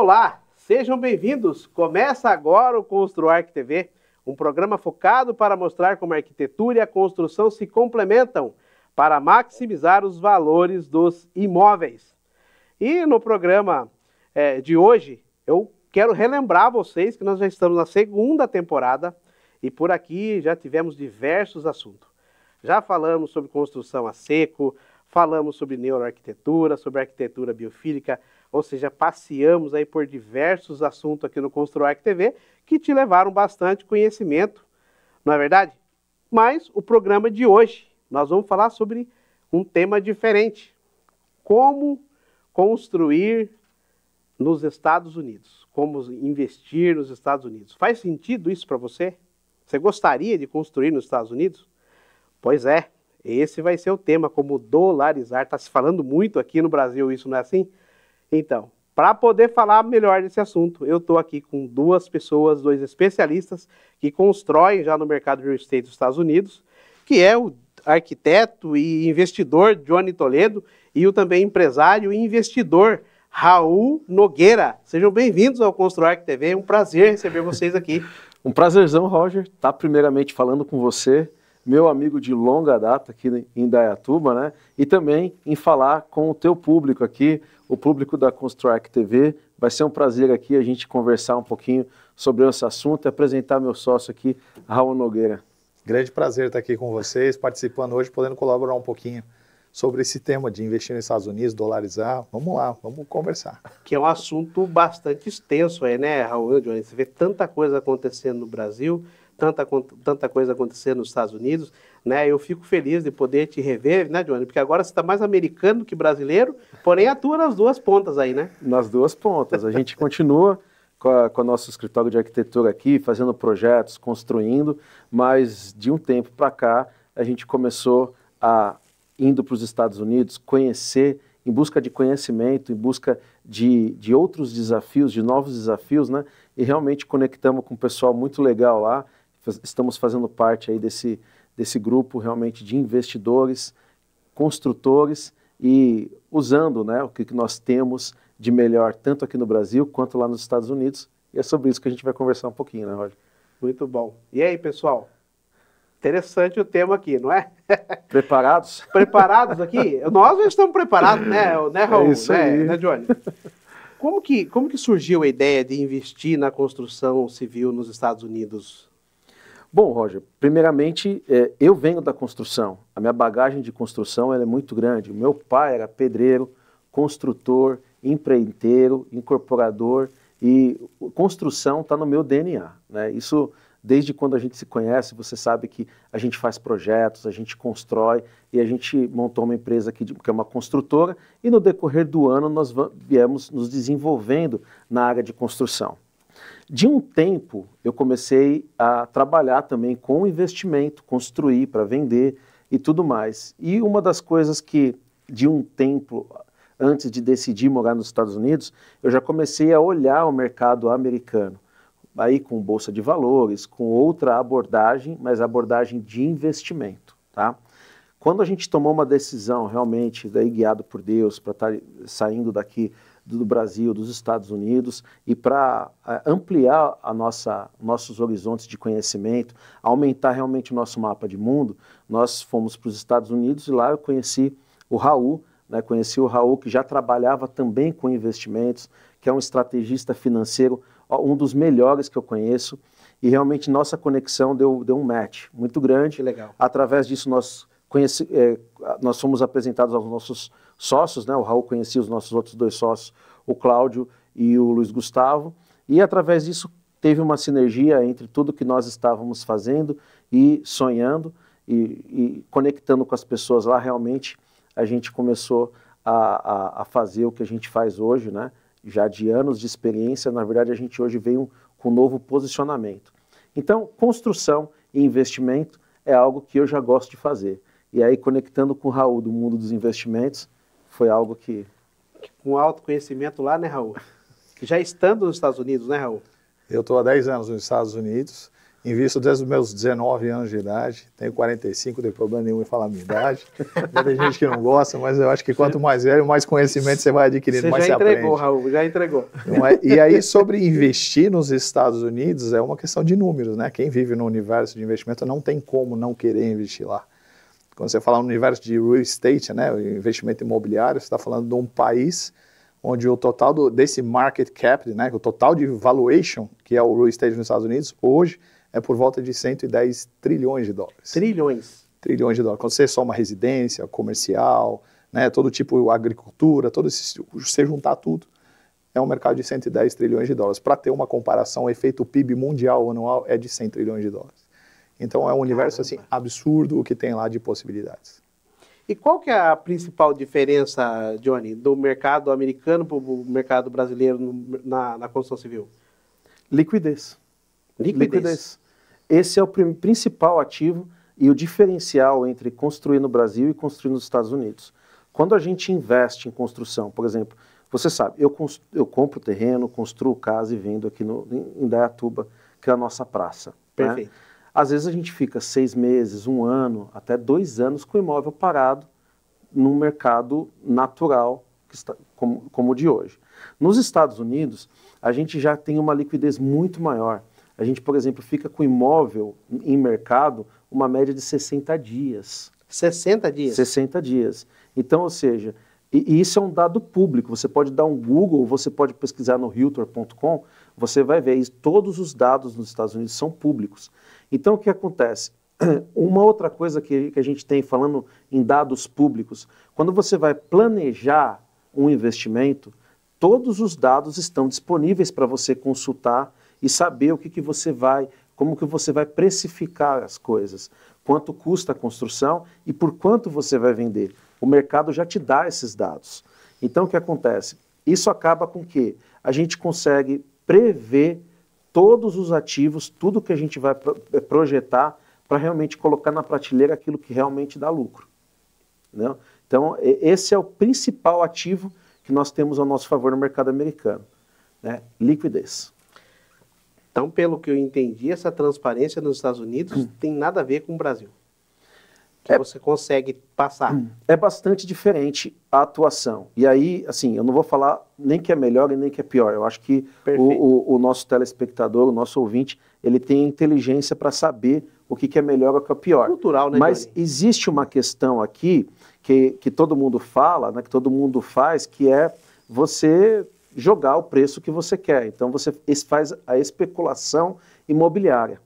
Olá, sejam bem-vindos. Começa agora o Construarc TV, um programa focado para mostrar como a arquitetura e a construção se complementam para maximizar os valores dos imóveis. E no programa de hoje, eu quero relembrar vocês que nós já estamos na segunda temporada e por aqui já tivemos diversos assuntos. Já falamos sobre construção a seco, falamos sobre neuroarquitetura, sobre arquitetura biofílica, ou seja, passeamos aí por diversos assuntos aqui no Construarc TV que te levaram bastante conhecimento, não é verdade? Mas o programa de hoje, nós vamos falar sobre um tema diferente. Como construir nos Estados Unidos, como investir nos Estados Unidos. Faz sentido isso para você? Você gostaria de construir nos Estados Unidos? Pois é, esse vai ser o tema, como dolarizar. Está se falando muito aqui no Brasil, isso não é assim? Então, para poder falar melhor desse assunto, eu estou aqui com duas pessoas, dois especialistas que constroem já no mercado de real estate dos Estados Unidos, que é o arquiteto e investidor Johnny Toledo e o também empresário e investidor Raul Nogueira. Sejam bem-vindos ao Construarc TV, é um prazer receber vocês aqui. Um prazerzão, Roger, estar primeiramente falando com você, meu amigo de longa data aqui em Indaiatuba, né? E também em falar com o teu público aqui, o público da Construarc TV. Vai ser um prazer aqui a gente conversar um pouquinho sobre esse assunto e apresentar meu sócio aqui, Raul Nogueira. Grande prazer estar aqui com vocês, participando hoje, podendo colaborar um pouquinho sobre esse tema de investir nos Estados Unidos, dolarizar. Vamos lá, vamos conversar. Que é um assunto bastante extenso aí, né, Raul? Johnny? Você vê tanta coisa acontecendo no Brasil, tanta coisa acontecendo nos Estados Unidos, né? Eu fico feliz de poder te rever, né, Johnny? Porque agora você está mais americano que brasileiro, porém atua nas duas pontas aí, né? Nas duas pontas. A gente continua com o nosso escritório de arquitetura aqui, fazendo projetos, construindo, mas de um tempo para cá a gente começou a indo para os Estados Unidos, conhecer, em busca de conhecimento, em busca de outros desafios, de novos desafios, né? E realmente conectamos com um pessoal muito legal lá. Estamos fazendo parte aí desse grupo realmente de investidores, construtores e usando, né, o que nós temos de melhor tanto aqui no Brasil quanto lá nos Estados Unidos. E é sobre isso que a gente vai conversar um pouquinho, né, Roger? Muito bom. E aí, pessoal? Interessante o tema aqui, não é? Preparados? Preparados aqui? Nós já estamos preparados, né, Raul? É isso aí. Né, Johnny? Como que surgiu a ideia de investir na construção civil nos Estados Unidos? Bom, Roger, primeiramente, eu venho da construção. A minha bagagem de construção ela é muito grande. O meu pai era pedreiro, construtor, empreiteiro, incorporador e construção está no meu DNA, né? Isso desde quando a gente se conhece, você sabe que a gente faz projetos, a gente constrói e a gente montou uma empresa aqui que é uma construtora e no decorrer do ano nós viemos nos desenvolvendo na área de construção. De um tempo, eu comecei a trabalhar também com investimento, construir para vender e tudo mais. E uma das coisas que, de um tempo, antes de decidir morar nos Estados Unidos, eu já comecei a olhar o mercado americano. Aí com bolsa de valores, com outra abordagem, mas abordagem de investimento, tá? Quando a gente tomou uma decisão realmente, daí guiado por Deus, para estar saindo daqui do Brasil, dos Estados Unidos, e para ampliar nossos horizontes de conhecimento, aumentar realmente o nosso mapa de mundo, nós fomos para os Estados Unidos e lá eu conheci o Raul, né, conheci o Raul que já trabalhava também com investimentos, que é um estrategista financeiro, um dos melhores que eu conheço, e realmente nossa conexão deu um match muito grande. Que legal. Através disso nós fomos apresentados aos nossos sócios, né? O Raul conhecia os nossos outros dois sócios, o Cláudio e o Luiz Gustavo, e através disso teve uma sinergia entre tudo que nós estávamos fazendo e sonhando e conectando com as pessoas lá, realmente a gente começou a fazer o que a gente faz hoje, né? Já de anos de experiência, na verdade a gente hoje veio com um novo posicionamento. Então, construção e investimento é algo que eu já gosto de fazer. E aí, conectando com o Raul do mundo dos investimentos, foi algo que... Com autoconhecimento lá, né, Raul? Já estando nos Estados Unidos, né, Raul? Eu estou há 10 anos nos Estados Unidos Invisto desde os meus 19 anos de idade, tenho 45, não tem problema nenhum em falar a minha idade. Tem gente que não gosta, mas eu acho que quanto mais velho, mais conhecimento você vai adquirindo, mais você aprende. Já entregou, Raul, já entregou. E aí, sobre investir nos Estados Unidos, é uma questão de números, né? Quem vive no universo de investimento não tem como não querer investir lá. Quando você fala no universo de real estate, né, o investimento imobiliário, você está falando de um país onde o total desse market cap, né, o total de valuation, que é o real estate nos Estados Unidos, hoje é por volta de 110 trilhões de dólares. Trilhões? Trilhões de dólares. Quando você soma residência, comercial, né, todo tipo, agricultura, você juntar tudo, é um mercado de 110 trilhões de dólares. Para ter uma comparação, o efeito PIB mundial anual é de 100 trilhões de dólares. Então é um universo assim, absurdo o que tem lá de possibilidades. E qual que é a principal diferença, Johnny, do mercado americano para o mercado brasileiro na construção civil? Liquidez. Esse é o principal ativo e o diferencial entre construir no Brasil e construir nos Estados Unidos. Quando a gente investe em construção, por exemplo, você sabe, eu compro terreno, construo casa e vendo aqui em Indaiatuba, que é a nossa praça. Perfeito. Né? Às vezes a gente fica 6 meses, 1 ano, até 2 anos com o imóvel parado num mercado natural que está, como o de hoje. Nos Estados Unidos, a gente já tem uma liquidez muito maior. A gente, por exemplo, fica com imóvel em mercado uma média de 60 dias. 60 dias? 60 dias. Então, ou seja, e isso é um dado público. Você pode dar um Google, você pode pesquisar no Realtor.com, você vai ver, todos os dados nos Estados Unidos são públicos. Então, o que acontece? Uma outra coisa que a gente tem falando em dados públicos, quando você vai planejar um investimento, todos os dados estão disponíveis para você consultar e saber o que você vai, como que você vai precificar as coisas, quanto custa a construção e por quanto você vai vender. O mercado já te dá esses dados. Então, o que acontece? Isso acaba com que a gente consegue prever todos os ativos, tudo que a gente vai projetar para realmente colocar na prateleira aquilo que realmente dá lucro. Entendeu? Então, esse é o principal ativo que nós temos ao nosso favor no mercado americano, né? Liquidez. Então, pelo que eu entendi, essa transparência nos Estados Unidos tem nada a ver com o Brasil. Que você consegue passar. É bastante diferente a atuação. E aí, assim, eu não vou falar nem que é melhor e nem que é pior. Eu acho que o nosso telespectador, o nosso ouvinte, ele tem inteligência para saber o que é melhor ou o que é pior. Cultural, né, Mas Johnny? existe uma questão aqui que todo mundo fala, né, que todo mundo faz, que é você jogar o preço que você quer. Então, você faz a especulação imobiliária.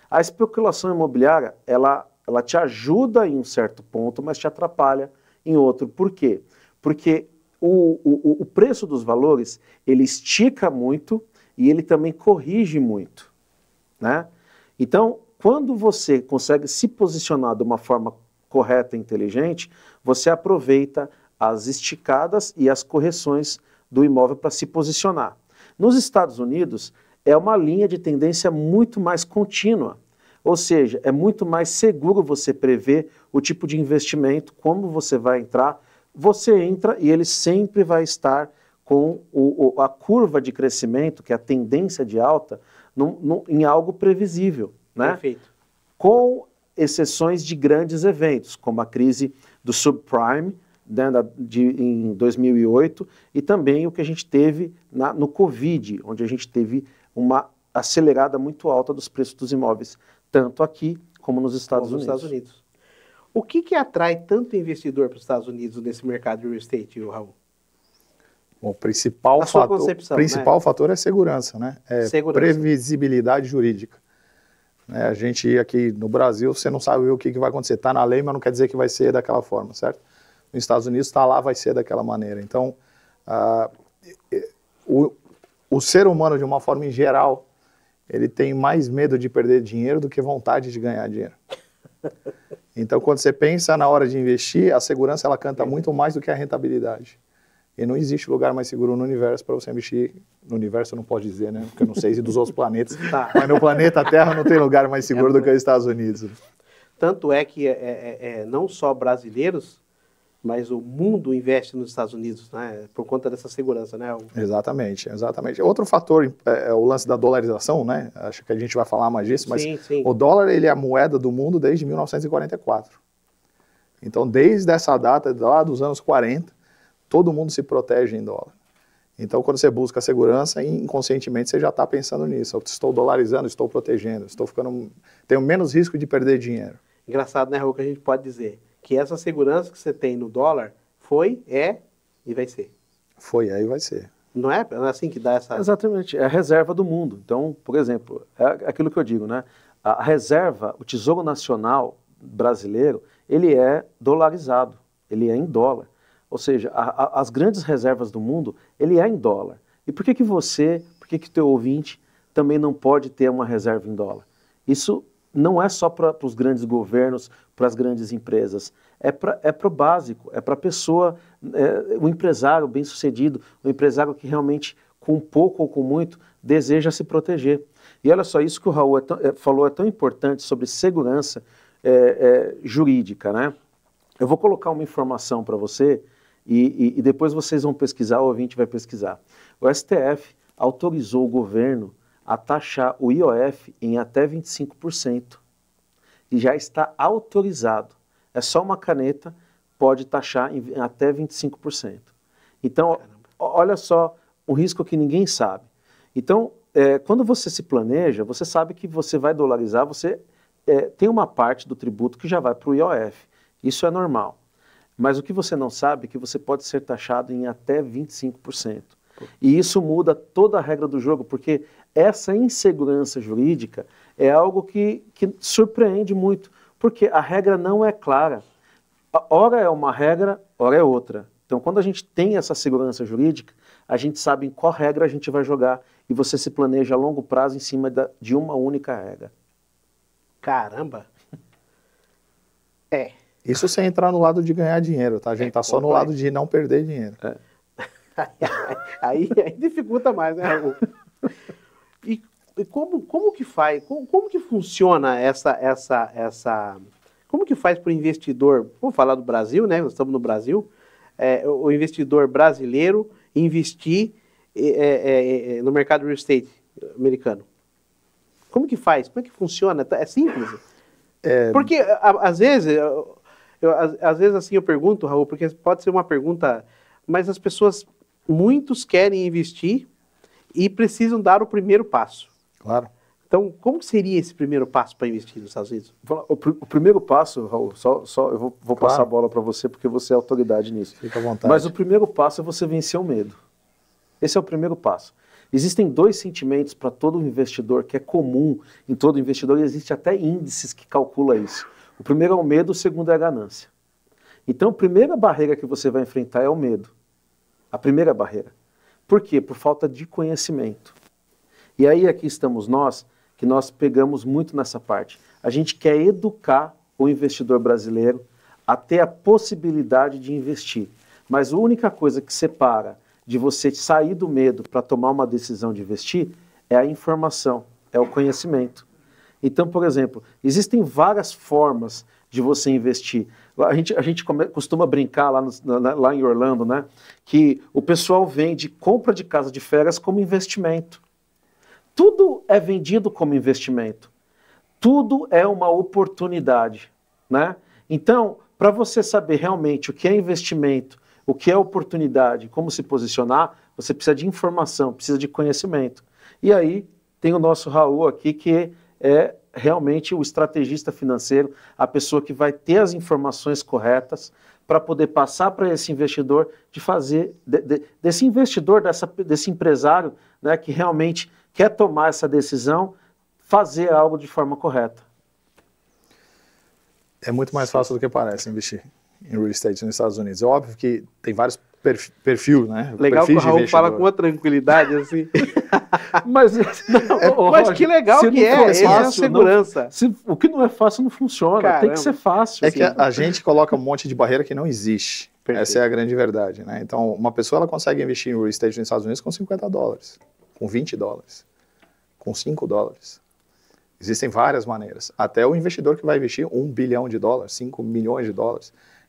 A especulação imobiliária, ela te ajuda em um certo ponto, mas te atrapalha em outro. Por quê? Porque o preço dos valores, ele estica muito e ele também corrige muito, né? Então, quando você consegue se posicionar de uma forma correta e inteligente, você aproveita as esticadas e as correções do imóvel para se posicionar. Nos Estados Unidos, é uma linha de tendência muito mais contínua. Ou seja, é muito mais seguro você prever o tipo de investimento, como você vai entrar. Você entra e ele sempre vai estar com a curva de crescimento, que é a tendência de alta, em algo previsível, né? Perfeito. Com exceções de grandes eventos, como a crise do subprime, né, em 2008, e também o que a gente teve no Covid, onde a gente teve uma acelerada muito alta dos preços dos imóveis, tanto aqui como nos Estados Unidos. O que atrai tanto investidor para os Estados Unidos nesse mercado de real estate, Raul? Bom, o principal fator é segurança, né? Previsibilidade jurídica. A gente aqui no Brasil, você não sabe o que vai acontecer. Está na lei, mas não quer dizer que vai ser daquela forma, certo? Nos Estados Unidos está lá, vai ser daquela maneira. Então, o ser humano, de uma forma em geral, ele tem mais medo de perder dinheiro do que vontade de ganhar dinheiro. Então, quando você pensa na hora de investir, a segurança ela canta muito mais do que a rentabilidade. E não existe lugar mais seguro no universo para você investir. No universo eu não posso dizer, né? Porque eu não sei se dos outros planetas. Tá. Mas no planeta Terra não tem lugar mais seguro do que os Estados Unidos. Tanto é que não só brasileiros mas o mundo investe nos Estados Unidos, né? Por conta dessa segurança, né? Exatamente, exatamente. Outro fator é o lance da dolarização, né? Acho que a gente vai falar mais disso, mas sim. O dólar ele é a moeda do mundo desde 1944. Então, desde essa data, lá dos anos 40, todo mundo se protege em dólar. Então, quando você busca a segurança, inconscientemente você já está pensando nisso. Eu estou dolarizando, estou protegendo, tenho menos risco de perder dinheiro. Engraçado, né, Raul, que a gente pode dizer que essa segurança que você tem no dólar foi, é e vai ser. Foi, aí vai ser. Não é assim que dá essa... Exatamente, é a reserva do mundo. Então, por exemplo, é aquilo que eu digo, né? A reserva, o Tesouro Nacional brasileiro, ele é dolarizado, ele é em dólar. Ou seja, as grandes reservas do mundo, ele é em dólar. E por que o teu ouvinte também não pode ter uma reserva em dólar? Isso não é só para os grandes governos, para as grandes empresas, é para o básico, é para a pessoa, o empresário bem-sucedido, o empresário que realmente, com pouco ou com muito, deseja se proteger. E olha só, isso que o Raul falou é tão importante sobre segurança jurídica, né? Eu vou colocar uma informação para você e depois vocês vão pesquisar, o ouvinte vai pesquisar. O STF autorizou o governo a taxar o IOF em até 25%. E já está autorizado. É só uma caneta, pode taxar em até 25%. Então, olha só o risco que ninguém sabe. Então, quando você se planeja, você sabe que você vai dolarizar, você tem uma parte do tributo que já vai para o IOF. Isso é normal. Mas o que você não sabe é que você pode ser taxado em até 25%. E isso muda toda a regra do jogo, porque essa insegurança jurídica é algo que surpreende muito, porque a regra não é clara. Ora é uma regra, ora é outra. Então, quando a gente tem essa segurança jurídica, a gente sabe em qual regra a gente vai jogar e você se planeja a longo prazo em cima de uma única regra. Caramba! Isso sem entrar no lado de ganhar dinheiro, tá? A gente tá só no lado de não perder dinheiro. Aí dificulta mais, né, Raul? E como que faz, como que funciona como que faz para o investidor, vamos falar do Brasil, né, nós estamos no Brasil, o investidor brasileiro investir no mercado real estate americano? Como que faz? Como é que funciona? É simples? Porque, às vezes, assim eu pergunto, Raul, porque pode ser uma pergunta, mas as pessoas, muitos querem investir e precisam dar o primeiro passo. Claro. Então, como seria esse primeiro passo para investir nos Estados Unidos? O primeiro passo, Raul, eu vou passar a bola para você, porque você é autoridade nisso. Fica à vontade. Mas o primeiro passo é você vencer o medo. Esse é o primeiro passo. Existem dois sentimentos para todo investidor, que é comum em todo investidor, e existe até índices que calculam isso. O primeiro é o medo, o segundo é a ganância. Então, a primeira barreira que você vai enfrentar é o medo. A primeira barreira. Por quê? Por falta de conhecimento. E aí aqui estamos nós, que nós pegamos muito nessa parte. A gente quer educar o investidor brasileiro a ter a possibilidade de investir. Mas a única coisa que separa de você sair do medo para tomar uma decisão de investir é a informação, é o conhecimento. Então, por exemplo, existem várias formas de você investir. A gente costuma brincar lá em Orlando, né, que o pessoal vende compra de casa de férias como investimento. Tudo é vendido como investimento. Tudo é uma oportunidade, né? Então, para você saber realmente o que é investimento, o que é oportunidade, como se posicionar, você precisa de informação, precisa de conhecimento. E aí tem o nosso Raul aqui, que é realmente o estrategista financeiro, a pessoa que vai ter as informações corretas para poder passar para esse investidor, desse investidor, desse empresário, né, que realmente quer tomar essa decisão, fazer algo de forma correta. É muito mais fácil do que parece investir em real estate nos Estados Unidos. É óbvio que tem vários perfis, né? Legal que o Raul fala com uma tranquilidade, assim. Mas Roger, que legal que essa é a segurança. O que não é fácil não funciona, Caramba. Tem que ser fácil. É que a gente coloca um monte de barreira que não existe. Perfeito. Essa é a grande verdade, né? Então, uma pessoa ela consegue investir em real estate nos Estados Unidos com $50, com $20, com $5. Existem várias maneiras. Até o investidor que vai investir $1 bilhão, $5 milhões.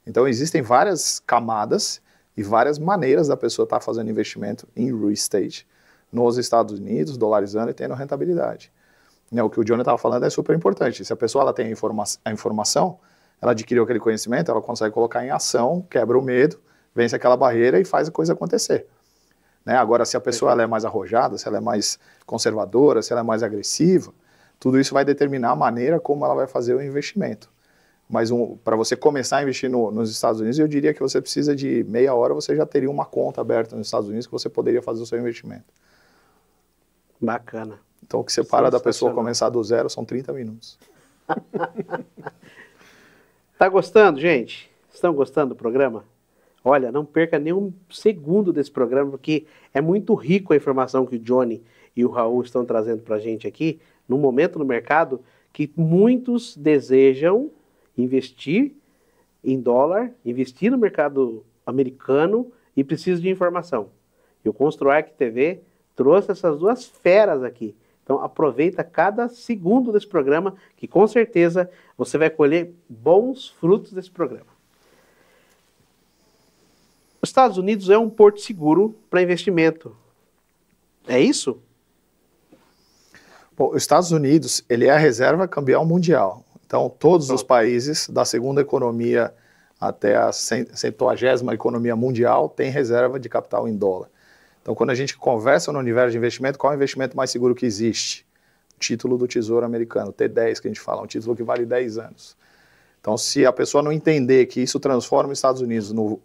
Então, existem várias camadas e várias maneiras da pessoa estar fazendo investimento em real estate nos Estados Unidos, dolarizando e tendo rentabilidade. O que o Johnny estava falando é super importante. Se a pessoa ela tem a informação, ela adquiriu aquele conhecimento, ela consegue colocar em ação, quebra o medo, vence aquela barreira e faz a coisa acontecer. Agora, se a pessoa ela é mais arrojada, se ela é mais conservadora, se ela é mais agressiva, tudo isso vai determinar a maneira como ela vai fazer o investimento. Mas para você começar a investir nos Estados Unidos, eu diria que você precisa de meia hora, você já teria uma conta aberta nos Estados Unidos que você poderia fazer o seu investimento. Bacana. Então, o que separa da pessoa começar do zero são 30 minutos. Tá gostando, gente? Estão gostando do programa? Olha, não perca nenhum segundo desse programa, porque é muito rico a informação que o Johnny e o Raul estão trazendo para a gente aqui, num momento no mercado que muitos desejam investir em dólar, investir no mercado americano e precisam de informação. E o ConstruArc TV trouxe essas duas feras aqui. Então aproveita cada segundo desse programa, que com certeza você vai colher bons frutos desse programa. Os Estados Unidos é um porto seguro para investimento. É isso? Bom, os Estados Unidos, ele é a reserva cambial mundial. Então, todos os países, da segunda economia até a 70ª economia mundial, têm reserva de capital em dólar. Então, quando a gente conversa no universo de investimento, qual é o investimento mais seguro que existe? O título do Tesouro Americano, T10 que a gente fala, um título que vale 10 anos. Então, se a pessoa não entender que isso transforma os Estados Unidos no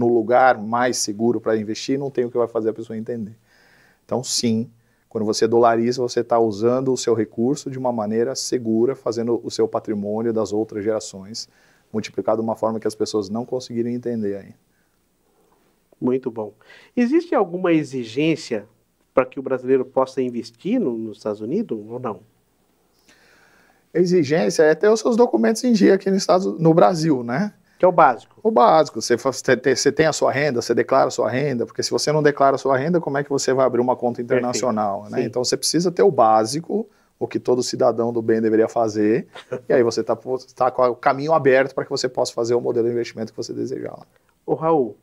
lugar mais seguro para investir, não tem o que vai fazer a pessoa entender. Então, sim, quando você dolariza, você está usando o seu recurso de uma maneira segura, fazendo o seu patrimônio das outras gerações multiplicar de uma forma que as pessoas não conseguiram entender ainda. Muito bom. Existe alguma exigência para que o brasileiro possa investir nos Estados Unidos ou não? A exigência é ter os seus documentos em dia aqui no Brasil, né? Que é o básico. O básico. Você tem a sua renda, você declara a sua renda, porque se você não declara a sua renda, como é que você vai abrir uma conta internacional, né? Então você precisa ter o básico, o que todo cidadão do bem deveria fazer, e aí você está com o caminho aberto para que você possa fazer o modelo de investimento que você desejar lá. Ô Raul,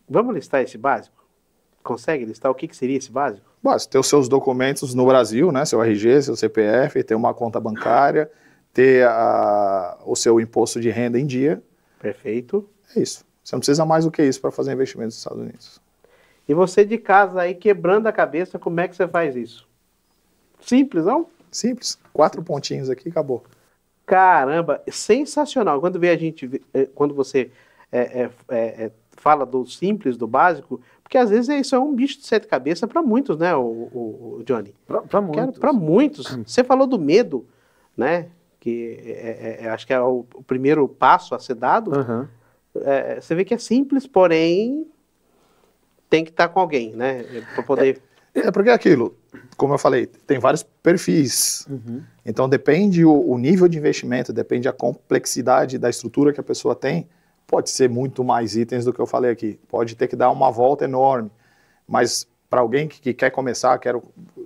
vamos listar esse básico? Consegue listar o que seria esse básico? Basta ter os seus documentos no Brasil, né? Seu RG, seu CPF, ter uma conta bancária, ter o seu imposto de renda em dia. Perfeito. É isso. Você não precisa mais do que isso para fazer investimentos nos Estados Unidos. E você de casa aí quebrando a cabeça, como é que você faz isso? Simples, não? Simples. 4 pontinhos aqui, acabou. Caramba, sensacional. Quando você fala do simples, do básico, porque às vezes isso é um bicho de 7 cabeças para muitos, né, o Johnny? Para muitos. Para muitos. Você falou do medo, né? Que acho que é o primeiro passo a ser dado. Uhum. Você vê que é simples, porém tem que estar com alguém, né? Para poder... Porque é aquilo, como eu falei, tem vários perfis. Uhum. Então depende o nível de investimento, depende a complexidade da estrutura que a pessoa tem. Pode ser muito mais itens do que eu falei aqui. Pode ter que dar uma volta enorme. Mas para alguém que quer começar, quero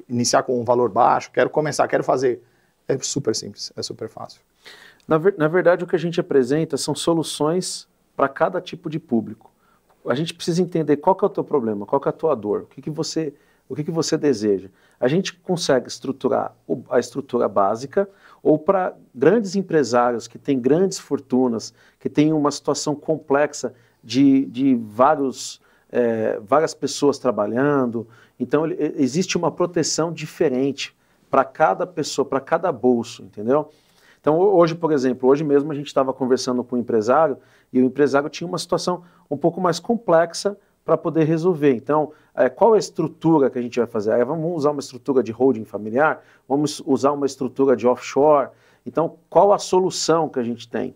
iniciar com um valor baixo, quero fazer. É super simples, é super fácil. Na verdade, o que a gente apresenta são soluções para cada tipo de público. A gente precisa entender qual que é o teu problema, qual que é a tua dor, o que você deseja. A gente consegue estruturar a estrutura básica, ou para grandes empresários que têm grandes fortunas, que têm uma situação complexa de várias pessoas trabalhando. Então, existe uma proteção diferente para cada pessoa, para cada bolso, entendeu? Então, hoje, por exemplo, hoje mesmo a gente estava conversando com um empresário e o empresário tinha uma situação um pouco mais complexa para poder resolver. Então, qual é a estrutura que a gente vai fazer? Vamos usar uma estrutura de holding familiar? Vamos usar uma estrutura de offshore? Então, qual a solução que a gente tem?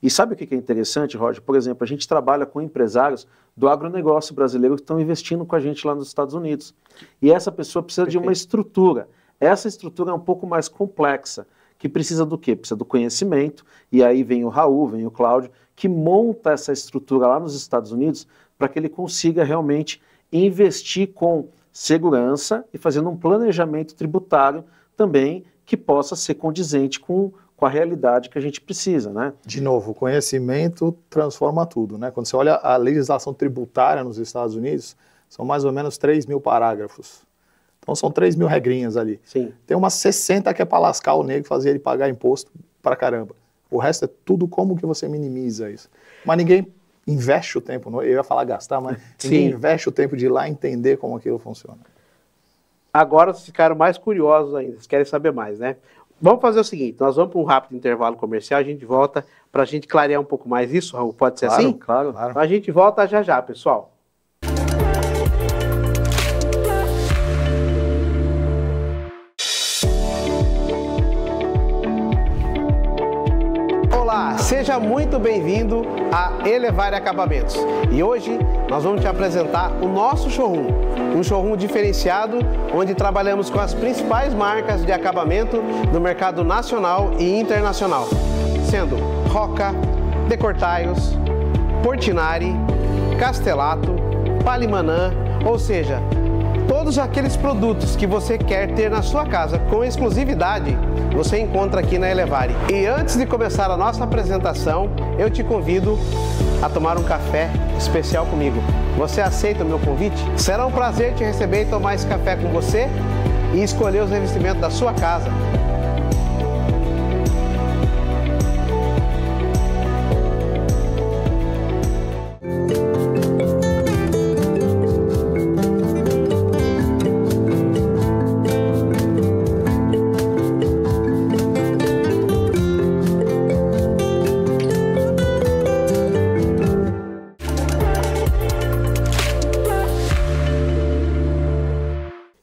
E sabe o que é interessante, Roger? Por exemplo, a gente trabalha com empresários do agronegócio brasileiro que estão investindo com a gente lá nos Estados Unidos. E essa pessoa precisa de uma estrutura. Essa estrutura é um pouco mais complexa, que precisa do quê? Precisa do conhecimento, e aí vem o Raul, vem o Cláudio, que monta essa estrutura lá nos Estados Unidos para que ele consiga realmente investir com segurança e fazendo um planejamento tributário também que possa ser condizente com com a realidade que a gente precisa, né? De novo, o conhecimento transforma tudo, né? Quando você olha a legislação tributária nos Estados Unidos, são mais ou menos 3.000 parágrafos. Então são 3.000 regrinhas ali. Sim. Tem umas 60 que é para lascar o negro e fazer ele pagar imposto pra caramba. O resto é tudo como que você minimiza isso. Mas ninguém investe o tempo, eu ia falar gastar, mas ninguém investe o tempo de ir lá entender como aquilo funciona. Agora vocês ficaram mais curiosos ainda, vocês querem saber mais, né? Vamos fazer o seguinte, nós vamos para um rápido intervalo comercial, a gente volta para a gente clarear um pouco mais isso, Raul, pode ser assim? Claro. A gente volta já já, pessoal. Olá, seja muito bem-vindo a Elevare Acabamentos. E hoje nós vamos te apresentar o nosso showroom, um showroom diferenciado onde trabalhamos com as principais marcas de acabamento do mercado nacional e internacional, sendo Roca, Decortiles, Portinari, Castellato, Palimanã, ou seja, todos aqueles produtos que você quer ter na sua casa com exclusividade, você encontra aqui na Elevare. E antes de começar a nossa apresentação, eu te convido a tomar um café especial comigo. Você aceita o meu convite? Será um prazer te receber e tomar esse café com você e escolher os revestimentos da sua casa.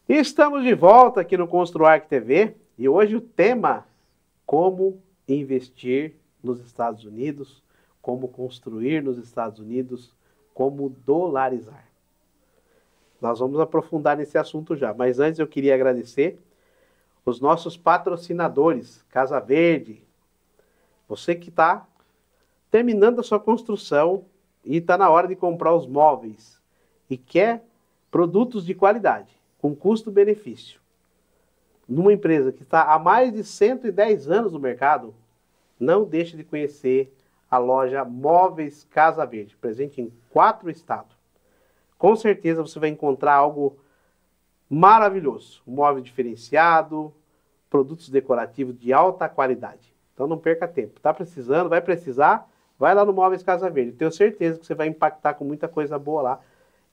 Estamos de volta aqui no Construarc TV e hoje o tema: como investir nos Estados Unidos, como construir nos Estados Unidos, como dolarizar. Nós vamos aprofundar nesse assunto já, mas antes eu queria agradecer os nossos patrocinadores, Casa Verde. Você que está terminando a sua construção e está na hora de comprar os móveis e quer produtos de qualidade, com custo-benefício, numa empresa que está há mais de 110 anos no mercado, não deixe de conhecer a loja Móveis Casa Verde, presente em 4 estados. Com certeza você vai encontrar algo maravilhoso, um móvel diferenciado, produtos decorativos de alta qualidade. Então não perca tempo, está precisando, vai precisar, vai lá no Móveis Casa Verde. Tenho certeza que você vai impactar com muita coisa boa lá.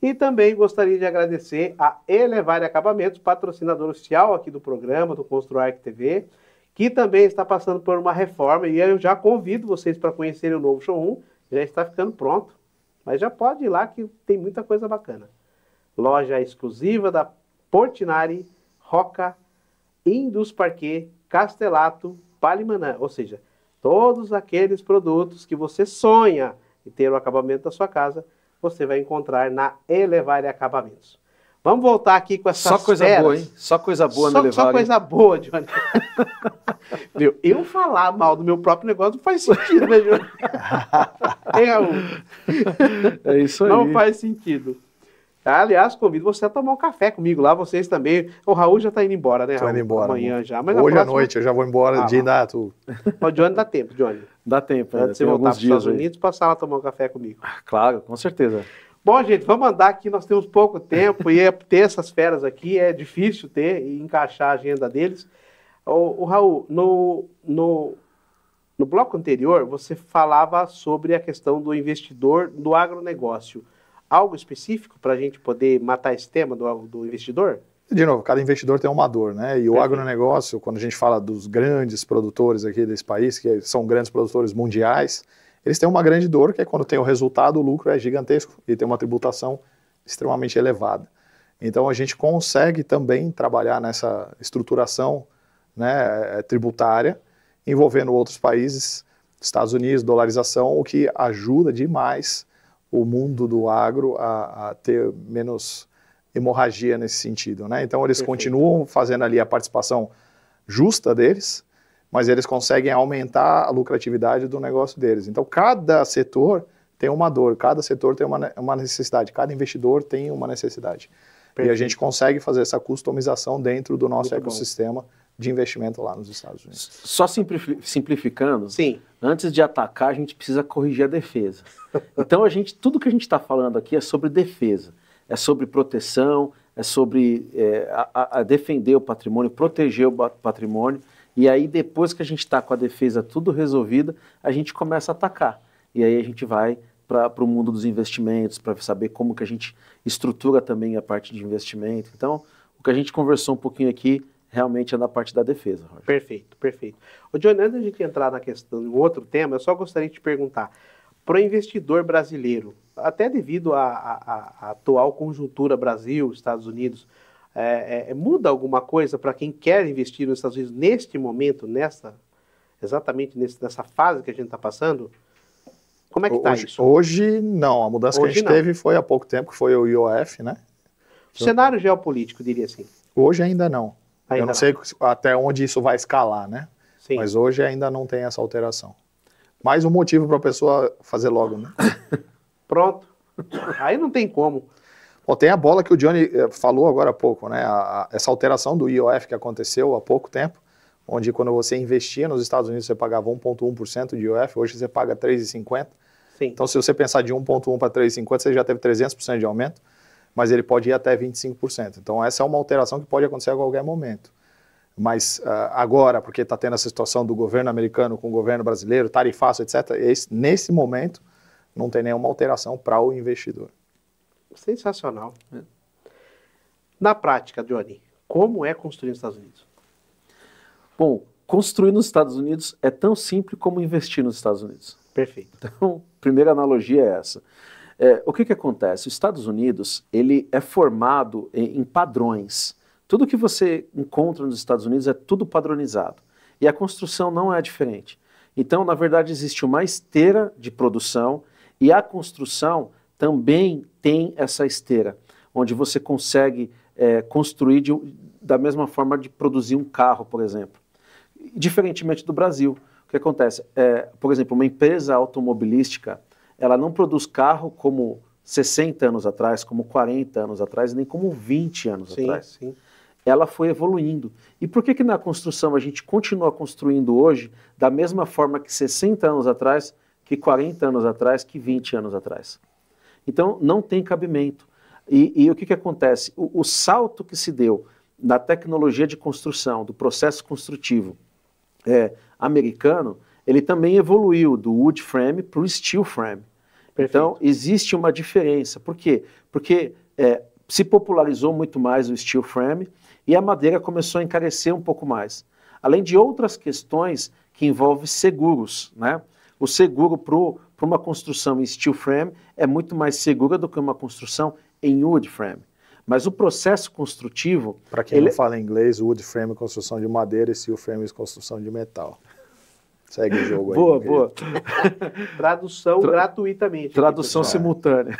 E também gostaria de agradecer a Elevare Acabamentos, patrocinador oficial aqui do programa, do Construarc TV, que também está passando por uma reforma, e eu já convido vocês para conhecerem o novo showroom, já está ficando pronto, mas já pode ir lá que tem muita coisa bacana. Loja exclusiva da Portinari, Roca, Indus Parquet, Castellato, Palimanã, ou seja, todos aqueles produtos que você sonha em ter o acabamento da sua casa, você vai encontrar na Elevare Acabamentos. Vamos voltar aqui com essas Só coisa feras. boa, hein? Só coisa boa na Elevare. Só coisa boa, Johnny. Meu, eu falar mal do meu próprio negócio não faz sentido, né, Johnny? Hein, Raul? É isso aí. Não faz sentido. Aliás, convido você a tomar um café comigo lá, vocês também. O Raul já está indo embora, né, Raul? Tô indo embora. Amanhã já. Mas hoje próxima... à noite eu já vou embora de Nato. O Johnny dá tempo, Johnny. Dá tempo, Antes de você voltar para os Estados Unidos, passar lá tomar um café comigo. Claro, com certeza. Bom, gente, vamos andar aqui, nós temos pouco tempo e ter essas feras aqui é difícil ter e encaixar a agenda deles. O Raul, no bloco anterior, você falava sobre a questão do investidor do agronegócio. Algo específico para a gente poder matar esse tema do investidor? De novo, cada investidor tem uma dor, né? E o agronegócio, quando a gente fala dos grandes produtores aqui desse país, que são grandes produtores mundiais, eles têm uma grande dor, que é quando tem o resultado, o lucro é gigantesco e tem uma tributação extremamente elevada. Então a gente consegue também trabalhar nessa estruturação, né, tributária, envolvendo outros países, Estados Unidos, dolarização, o que ajuda demais o mundo do agro a ter menos hemorragia nesse sentido, né? Então eles continuam fazendo ali a participação justa deles, mas eles conseguem aumentar a lucratividade do negócio deles. Então cada setor tem uma dor, cada setor tem uma necessidade, cada investidor tem uma necessidade. E a gente consegue fazer essa customização dentro do nosso ecossistema de investimento lá nos Estados Unidos. Só simplificando, Sim. Antes de atacar, a gente precisa corrigir a defesa. Então, tudo que a gente está falando aqui é sobre defesa, é sobre proteção, é sobre defender o patrimônio, proteger o patrimônio, e aí depois que a gente está com a defesa tudo resolvida, a gente começa a atacar. E aí a gente vai para o mundo dos investimentos, para saber como que a gente estrutura também a parte de investimento. Então, o que a gente conversou um pouquinho aqui, realmente é na parte da defesa, Roger. Perfeito, perfeito. Ô, Johnny, antes de a gente entrar na questão, em outro tema, eu só gostaria de te perguntar, para o investidor brasileiro, até devido à atual conjuntura Brasil, Estados Unidos, muda alguma coisa para quem quer investir nos Estados Unidos neste momento, exatamente nessa fase que a gente está passando? Como é que está isso? Hoje, não. A mudança que a gente teve foi há pouco tempo, que foi o IOF, né? O cenário geopolítico, diria assim. Hoje ainda não. Eu não sei até onde isso vai escalar, né? Sim. Mas hoje ainda não tem essa alteração. Mais um motivo para a pessoa fazer logo, né? Pronto. Aí não tem como. Bom, tem a bola que o Johnny falou agora há pouco, né? Essa alteração do IOF que aconteceu há pouco tempo, onde quando você investia nos Estados Unidos você pagava 1,1% de IOF, hoje você paga 3,50%. Sim. Então, se você pensar de 1,1 para 3,50, você já teve 300% de aumento, mas ele pode ir até 25%. Então, essa é uma alteração que pode acontecer a qualquer momento. Mas agora, porque está tendo essa situação do governo americano com o governo brasileiro, tarifaço, etc., nesse momento, não tem nenhuma alteração para o investidor. Sensacional. Na prática, Johnny, como é construir nos Estados Unidos? Bom, construir nos Estados Unidos é tão simples como investir nos Estados Unidos. Perfeito. Então, a primeira analogia é essa. O que acontece? Os Estados Unidos, ele é formado em padrões. Tudo que você encontra nos Estados Unidos é tudo padronizado. E a construção não é diferente. Então, na verdade, existe uma esteira de produção e a construção também tem essa esteira, onde você consegue construir da mesma forma de produzir um carro, por exemplo. Diferentemente do Brasil. O que acontece? Por exemplo, uma empresa automobilística, ela não produz carro como 60 anos atrás, como 40 anos atrás, nem como 20 anos atrás. Sim. Ela foi evoluindo. E por que na construção a gente continua construindo hoje da mesma forma que 60 anos atrás, que 40 anos atrás, que 20 anos atrás? Então, não tem cabimento. E o que acontece? O salto que se deu na tecnologia de construção, do processo construtivo americano, ele também evoluiu do wood frame para o steel frame. Perfeito. Então, existe uma diferença. Por quê? Porque se popularizou muito mais o steel frame e a madeira começou a encarecer um pouco mais. Além de outras questões que envolvem seguros, né? O seguro para uma construção em steel frame é muito mais segura do que uma construção em wood frame. Mas o processo construtivo... Para quem não fala inglês, wood frame é construção de madeira e steel frame é construção de metal. Segue o jogo aí. Boa. Tradução gratuitamente. Tradução simultânea.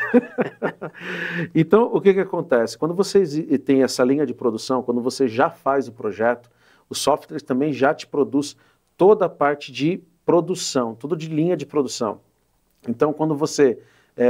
Então, o que acontece? Quando você tem essa linha de produção, quando você já faz o projeto, o software também já te produz toda a parte de produção, tudo de linha de produção. Então, quando você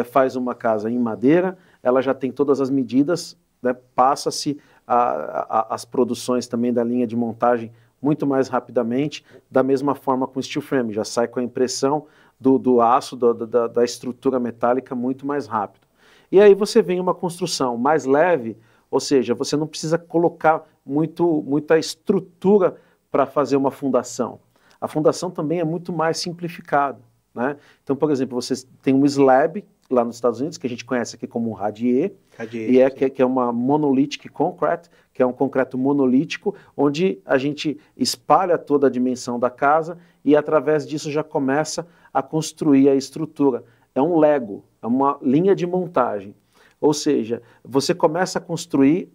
faz uma casa em madeira, ela já tem todas as medidas, né, passa-se as produções também da linha de montagem muito mais rapidamente, da mesma forma com o steel frame, já sai com a impressão do aço, da estrutura metálica muito mais rápido. E aí você vem uma construção mais leve, ou seja, você não precisa colocar muita estrutura para fazer uma fundação. A fundação também é muito mais simplificada, né? Então, por exemplo, você tem um slab lá nos Estados Unidos, que a gente conhece aqui como um radier, e que é uma monolithic concrete, que é um concreto monolítico, onde a gente espalha toda a dimensão da casa e através disso já começa a construir a estrutura. É um Lego, é uma linha de montagem. Ou seja, você começa a construir,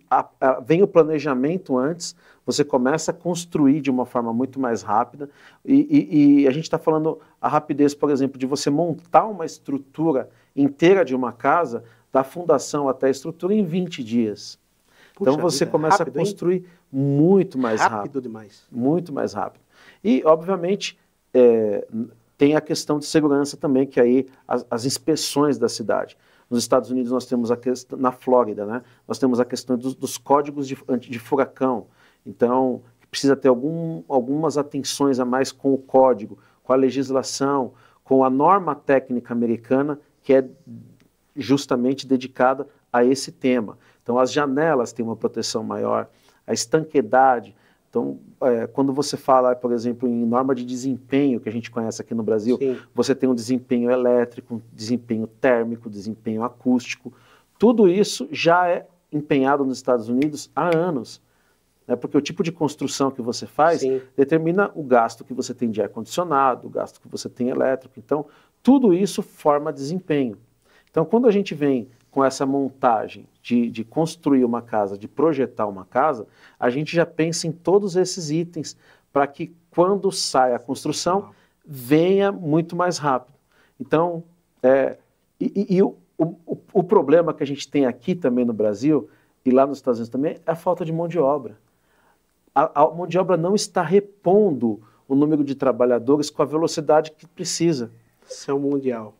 vem o planejamento antes, você começa a construir de uma forma muito mais rápida e a gente está falando a rapidez, por exemplo, de você montar uma estrutura inteira de uma casa, da fundação até a estrutura em 20 dias. Puxa, então você começa rápido, a construir muito mais rápido. Rápido demais. Muito mais rápido. E, obviamente, tem a questão de segurança também, que aí as inspeções da cidade. Nos Estados Unidos nós temos a questão, na Flórida, né? Nós temos a questão dos códigos de furacão. Então, precisa ter algumas atenções a mais com o código, com a legislação, com a norma técnica americana, que é justamente dedicada a esse tema. Então, as janelas têm uma proteção maior, a estanqueidade. Então, quando você fala, por exemplo, em norma de desempenho, que a gente conhece aqui no Brasil, sim, você tem um desempenho elétrico, um desempenho térmico, desempenho acústico. Tudo isso já é empenhado nos Estados Unidos há anos. Né? Porque o tipo de construção que você faz, sim, determina o gasto que você tem de ar-condicionado, o gasto que você tem elétrico. Então, tudo isso forma desempenho. Então, quando a gente vem com essa montagem de construir uma casa, de projetar uma casa, a gente já pensa em todos esses itens para que quando sai a construção, venha muito mais rápido. Então, o problema que a gente tem aqui também no Brasil, e lá nos Estados Unidos também, é a falta de mão de obra. A mão de obra não está repondo o número de trabalhadores com a velocidade que precisa. Isso é mundial.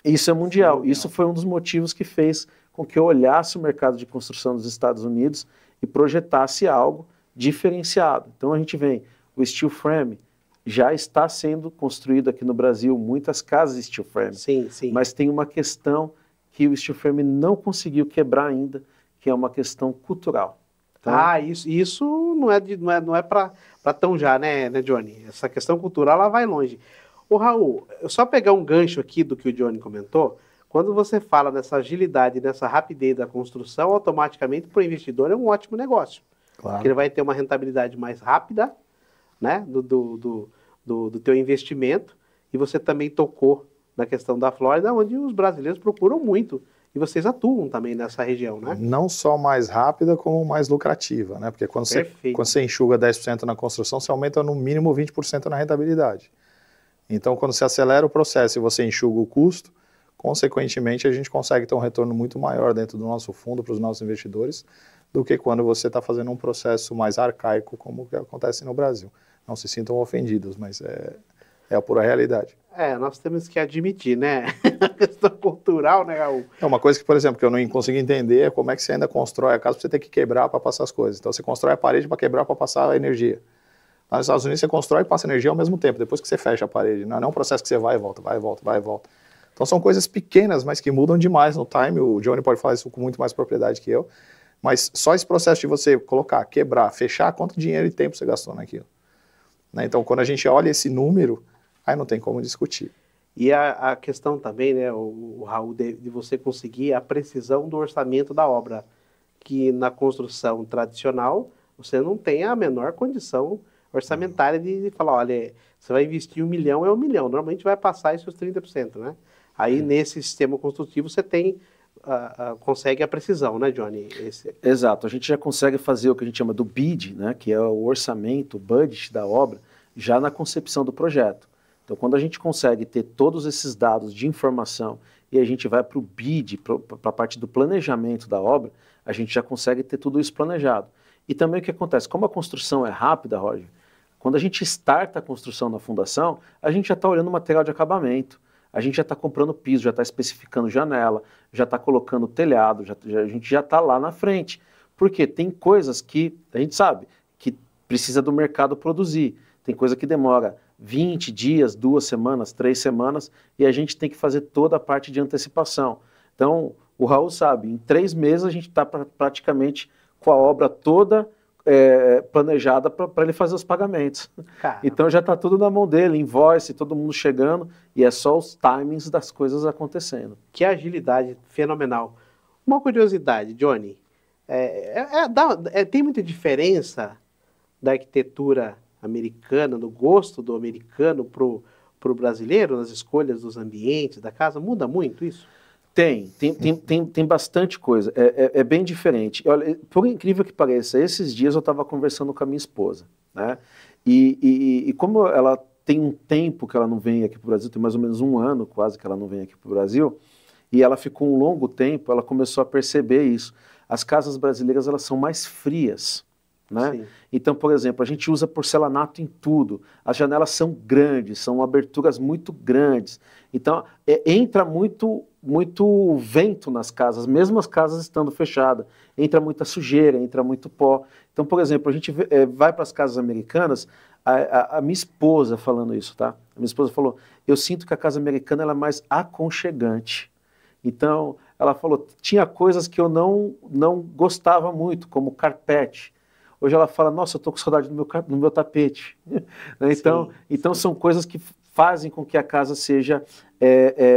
Isso é mundial. Isso foi um dos motivos que fez com que eu olhasse o mercado de construção dos Estados Unidos e projetasse algo diferenciado. Então a gente vem, o steel frame já está sendo construído aqui no Brasil, muitas casas steel frame, sim, sim, mas tem uma questão que o steel frame não conseguiu quebrar ainda, que é uma questão cultural. Tá? Isso não é para tão já, né, Johnny? Essa questão cultural, ela vai longe. Ô Raul, só pegar um gancho aqui do que o Johnny comentou, quando você fala nessa agilidade, nessa rapidez da construção, automaticamente para o investidor é um ótimo negócio. Claro. Porque ele vai ter uma rentabilidade mais rápida, né, do teu investimento, e você também tocou na questão da Flórida, onde os brasileiros procuram muito, e vocês atuam também nessa região, né? Não só mais rápida, como mais lucrativa, né? Porque quando você enxuga 10% na construção, você aumenta no mínimo 20% na rentabilidade. Então, quando você acelera o processo e você enxuga o custo, consequentemente, a gente consegue ter um retorno muito maior dentro do nosso fundo para os nossos investidores do que quando você está fazendo um processo mais arcaico, como que acontece no Brasil. Não se sintam ofendidos, mas é a pura realidade. Nós temos que admitir, né? A questão cultural, né, Raul? É uma coisa que, por exemplo, que eu não consigo entender é como é que você ainda constrói a casa para você ter que quebrar para passar as coisas. Então, você constrói a parede para quebrar para passar a energia. Lá nos Estados Unidos, você constrói e passa energia ao mesmo tempo, depois que você fecha a parede. Não é um processo que você vai e volta, vai e volta, vai e volta. Então, são coisas pequenas, mas que mudam demais no time. O Johnny pode falar isso com muito mais propriedade que eu. Mas só esse processo de você colocar, quebrar, fechar, quanto dinheiro e tempo você gastou naquilo. Né? Então, quando a gente olha esse número, aí não tem como discutir. E a questão também, né, o Raul, de você conseguir a precisão do orçamento da obra, que na construção tradicional, você não tem a menor condição orçamentária de falar, olha, você vai investir 1 milhão, é 1 milhão. Normalmente vai passar esses 30%, né? Aí, nesse sistema construtivo, você tem, consegue a precisão, né, Johnny? Exato. A gente já consegue fazer o que a gente chama do BID, né, que é o orçamento, o budget da obra, já na concepção do projeto. Então, quando a gente consegue ter todos esses dados de informação e a gente vai para o BID, para a parte do planejamento da obra, a gente já consegue ter tudo isso planejado. E também o que acontece? Como a construção é rápida, Roger, quando a gente starta a construção na fundação, a gente já está olhando o material de acabamento, a gente já está comprando piso, já está especificando janela, já está colocando telhado, a gente já está lá na frente. Porque tem coisas que a gente sabe que precisa do mercado produzir, tem coisa que demora 20 dias, 2 semanas, 3 semanas, e a gente tem que fazer toda a parte de antecipação. Então, o Raul sabe, em 3 meses a gente está praticamente com a obra toda planejada para ele fazer os pagamentos. Caramba. Então já está tudo na mão dele, invoice, todo mundo chegando, e é só os timings das coisas acontecendo. Que agilidade fenomenal. Uma curiosidade, Johnny, tem muita diferença da arquitetura americana, do gosto do americano pro brasileiro, nas escolhas dos ambientes da casa? Muda muito isso? Tem bastante coisa, é bem diferente. Olha, por incrível que pareça, esses dias eu estava conversando com a minha esposa, né? E como ela tem um tempo que ela não vem aqui para o Brasil, tem mais ou menos 1 ano quase que ela não vem aqui para o Brasil, e ela ficou um longo tempo, ela começou a perceber isso. As casas brasileiras, elas são mais frias, né? Sim. Então, por exemplo, a gente usa porcelanato em tudo. As janelas são grandes, são aberturas muito grandes. Então, entra muito vento nas casas, mesmo as casas estando fechadas. Entra muita sujeira, entra muito pó. Então, por exemplo, a gente vai para as casas americanas, a minha esposa falando isso, tá? A minha esposa falou, eu sinto que a casa americana ela é mais aconchegante. Então, ela falou, tinha coisas que eu não gostava muito, como carpete. Hoje ela fala, nossa, eu estou com saudade do meu tapete. Então são coisas que fazem com que a casa seja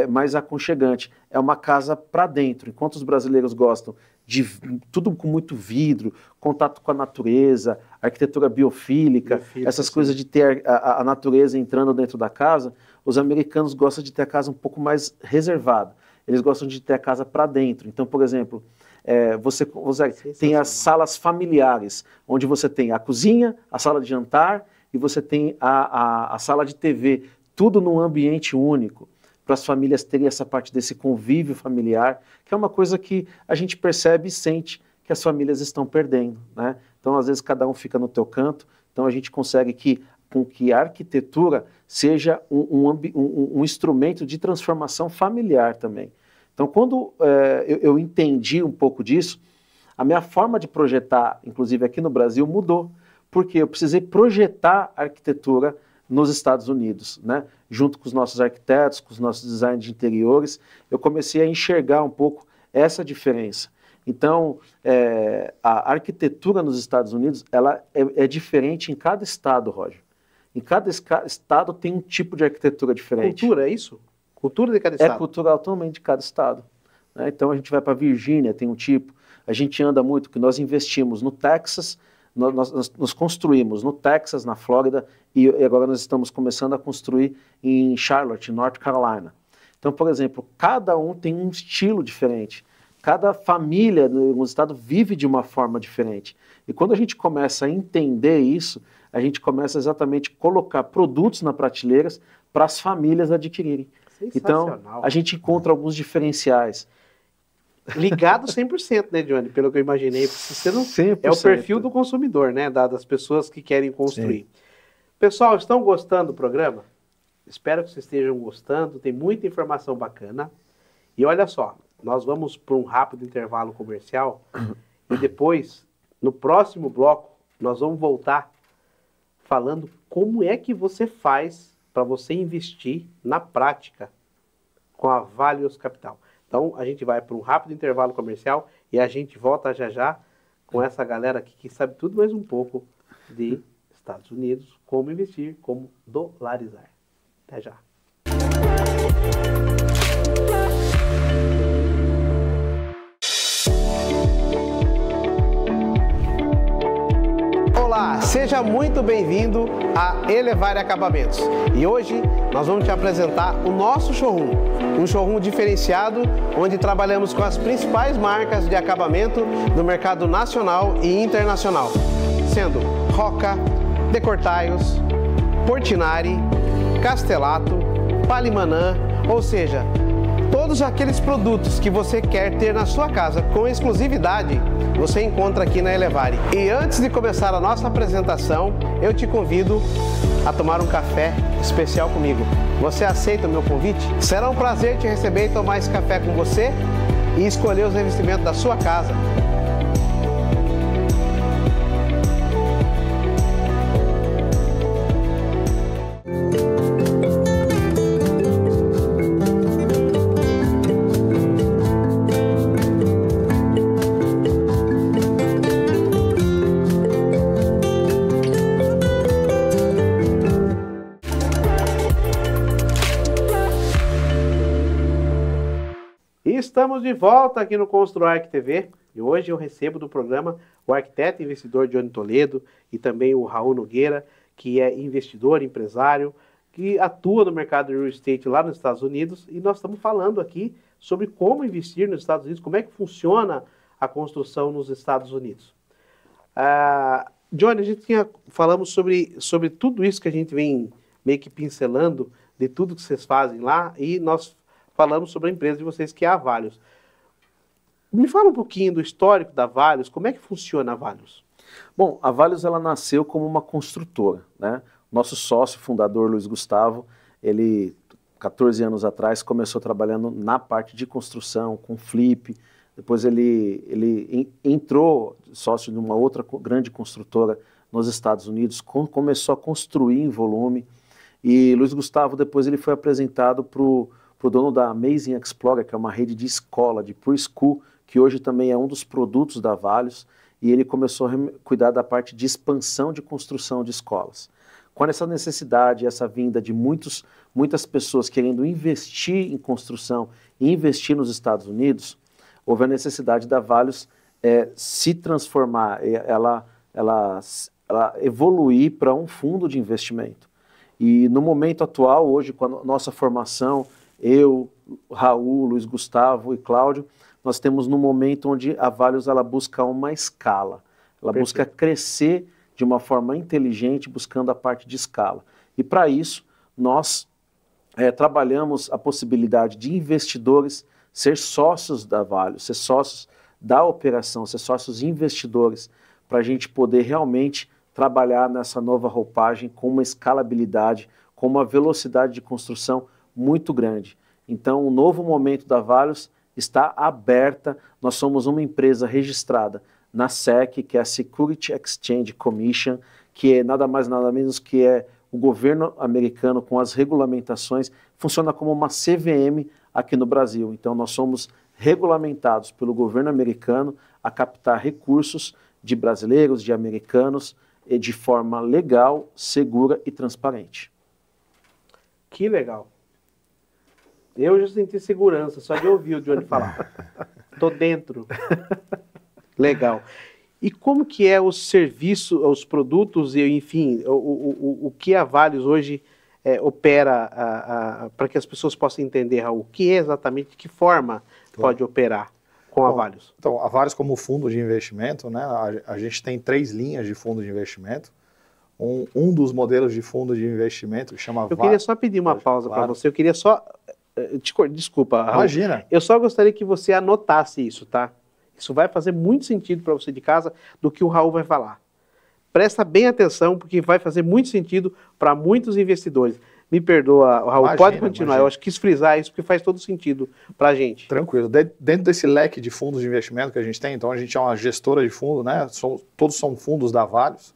mais aconchegante. É uma casa para dentro. Enquanto os brasileiros gostam de tudo com muito vidro, contato com a natureza, arquitetura biofílica, essas coisas de ter a natureza entrando dentro da casa, os americanos gostam de ter a casa um pouco mais reservada. Eles gostam de ter a casa para dentro. Então, por exemplo, você tem as salas familiares, onde você tem a cozinha, a sala de jantar e você tem a sala de TV, tudo num ambiente único, para as famílias terem essa parte desse convívio familiar, que é uma coisa que a gente percebe e sente que as famílias estão perdendo, né? Então, às vezes, cada um fica no teu canto, então a gente consegue com que a arquitetura seja um instrumento de transformação familiar também. Então, quando eu entendi um pouco disso, a minha forma de projetar, inclusive aqui no Brasil, mudou, porque eu precisei projetar a arquitetura nos Estados Unidos, né? Junto com os nossos arquitetos, com os nossos designers de interiores, eu comecei a enxergar um pouco essa diferença. Então, a arquitetura nos Estados Unidos ela é diferente em cada estado, Roger. Em cada estado tem um tipo de arquitetura diferente. Cultura, é isso? Cultura de cada estado? É cultural também de cada estado, né? Então, a gente vai para a Virgínia, tem um tipo. A gente anda muito, que nós investimos no Texas, nós construímos no Texas, na Flórida, e agora nós estamos começando a construir em Charlotte, North Carolina. Então, por exemplo, cada um tem um estilo diferente. Cada família no estado vive de uma forma diferente. E quando a gente começa a entender isso, a gente começa exatamente a colocar produtos na prateleiras para as famílias adquirirem. Então, a gente encontra alguns diferenciais. Ligado 100%, né, Johnny? Pelo que eu imaginei. Você não... 100%. É o perfil do consumidor, né? Das pessoas que querem construir. Sim. Pessoal, estão gostando do programa? Espero que vocês estejam gostando. Tem muita informação bacana. E olha só, nós vamos para um rápido intervalo comercial e depois, no próximo bloco, nós vamos voltar falando como é que você faz para você investir na prática com a Valios Capital. Então, a gente vai para um rápido intervalo comercial e a gente volta já já com essa galera aqui que sabe tudo mais um pouco de Estados Unidos, como investir, como dolarizar. Até já. Olá, seja muito bem-vindo a Elevare Acabamentos. E hoje nós vamos te apresentar o nosso showroom, um showroom diferenciado onde trabalhamos com as principais marcas de acabamento do mercado nacional e internacional, sendo Roca, Decortiles, Portinari, Castelato, Palimanã, ou seja, todos aqueles produtos que você quer ter na sua casa com exclusividade, você encontra aqui na Elevare. E antes de começar a nossa apresentação, eu te convido a tomar um café especial comigo. Você aceita o meu convite? Será um prazer te receber e tomar esse café com você e escolher os revestimentos da sua casa. Estamos de volta aqui no ConstruArch TV e hoje eu recebo do programa o arquiteto e investidor Johnny Toledo e também o Raul Nogueira, que é investidor, empresário, que atua no mercado de real estate lá nos Estados Unidos, e nós estamos falando aqui sobre como investir nos Estados Unidos, como é que funciona a construção nos Estados Unidos. Johnny, a gente falamos sobre tudo isso que a gente vem meio que pincelando, de tudo que vocês fazem lá, e nós falamos sobre a empresa de vocês, que é a Valios. Me fala um pouquinho do histórico da Valios, como é que funciona a Valios? Bom, a Valios ela nasceu como uma construtora, né? Nosso sócio fundador, Luiz Gustavo, ele, 14 anos atrás, começou trabalhando na parte de construção, com flip. Depois ele entrou sócio de uma outra grande construtora nos Estados Unidos, começou a construir em volume. E Luiz Gustavo, depois ele foi apresentado para o dono da Amazing Explorer, que é uma rede de escola, de preschool, que hoje também é um dos produtos da Valios, e ele começou a cuidar da parte de expansão de construção de escolas. Com essa necessidade, essa vinda de muitas pessoas querendo investir em construção e investir nos Estados Unidos, houve a necessidade da Valios se transformar, ela evoluir para um fundo de investimento. E no momento atual, hoje, com a nossa formação, eu, Raul, Luiz Gustavo e Cláudio, nós temos no momento onde a Valios ela busca uma escala, ela busca crescer de uma forma inteligente, buscando a parte de escala. E para isso, nós trabalhamos a possibilidade de investidores ser sócios da Valios, ser sócios da operação, ser sócios investidores, para a gente poder realmente trabalhar nessa nova roupagem com uma escalabilidade, com uma velocidade de construção muito grande. Então, o novo momento da Valios está aberta. Nós somos uma empresa registrada na SEC, que é a Security Exchange Commission, que é nada mais nada menos que é o governo americano com as regulamentações, funciona como uma CVM aqui no Brasil. Então nós somos regulamentados pelo governo americano a captar recursos de brasileiros, de americanos, de forma legal, segura e transparente. Que legal. Eu já senti segurança, só de ouvir o Johnny falar. Tô dentro. Legal. E como que é o serviço, os produtos, e enfim, o que a Valios hoje opera, para que as pessoas possam entender, Raul, o que é exatamente, de que forma pode operar com a Valios? Então, a Valios como fundo de investimento, né, a gente tem 3 linhas de fundo de investimento. Um dos modelos de fundo de investimento chama Eu queria só pedir uma pausa para você, eu queria só... Desculpa, Raul. Imagina. Eu só gostaria que você anotasse isso, tá? Isso vai fazer muito sentido para você de casa do que o Raul vai falar. Presta bem atenção, porque vai fazer muito sentido para muitos investidores. Me perdoa, Raul, pode continuar. Eu acho que quis frisar isso, porque faz todo sentido para a gente. Tranquilo. Dentro desse leque de fundos de investimento que a gente tem, então a gente é uma gestora de fundo, né? Todos são fundos da Valios.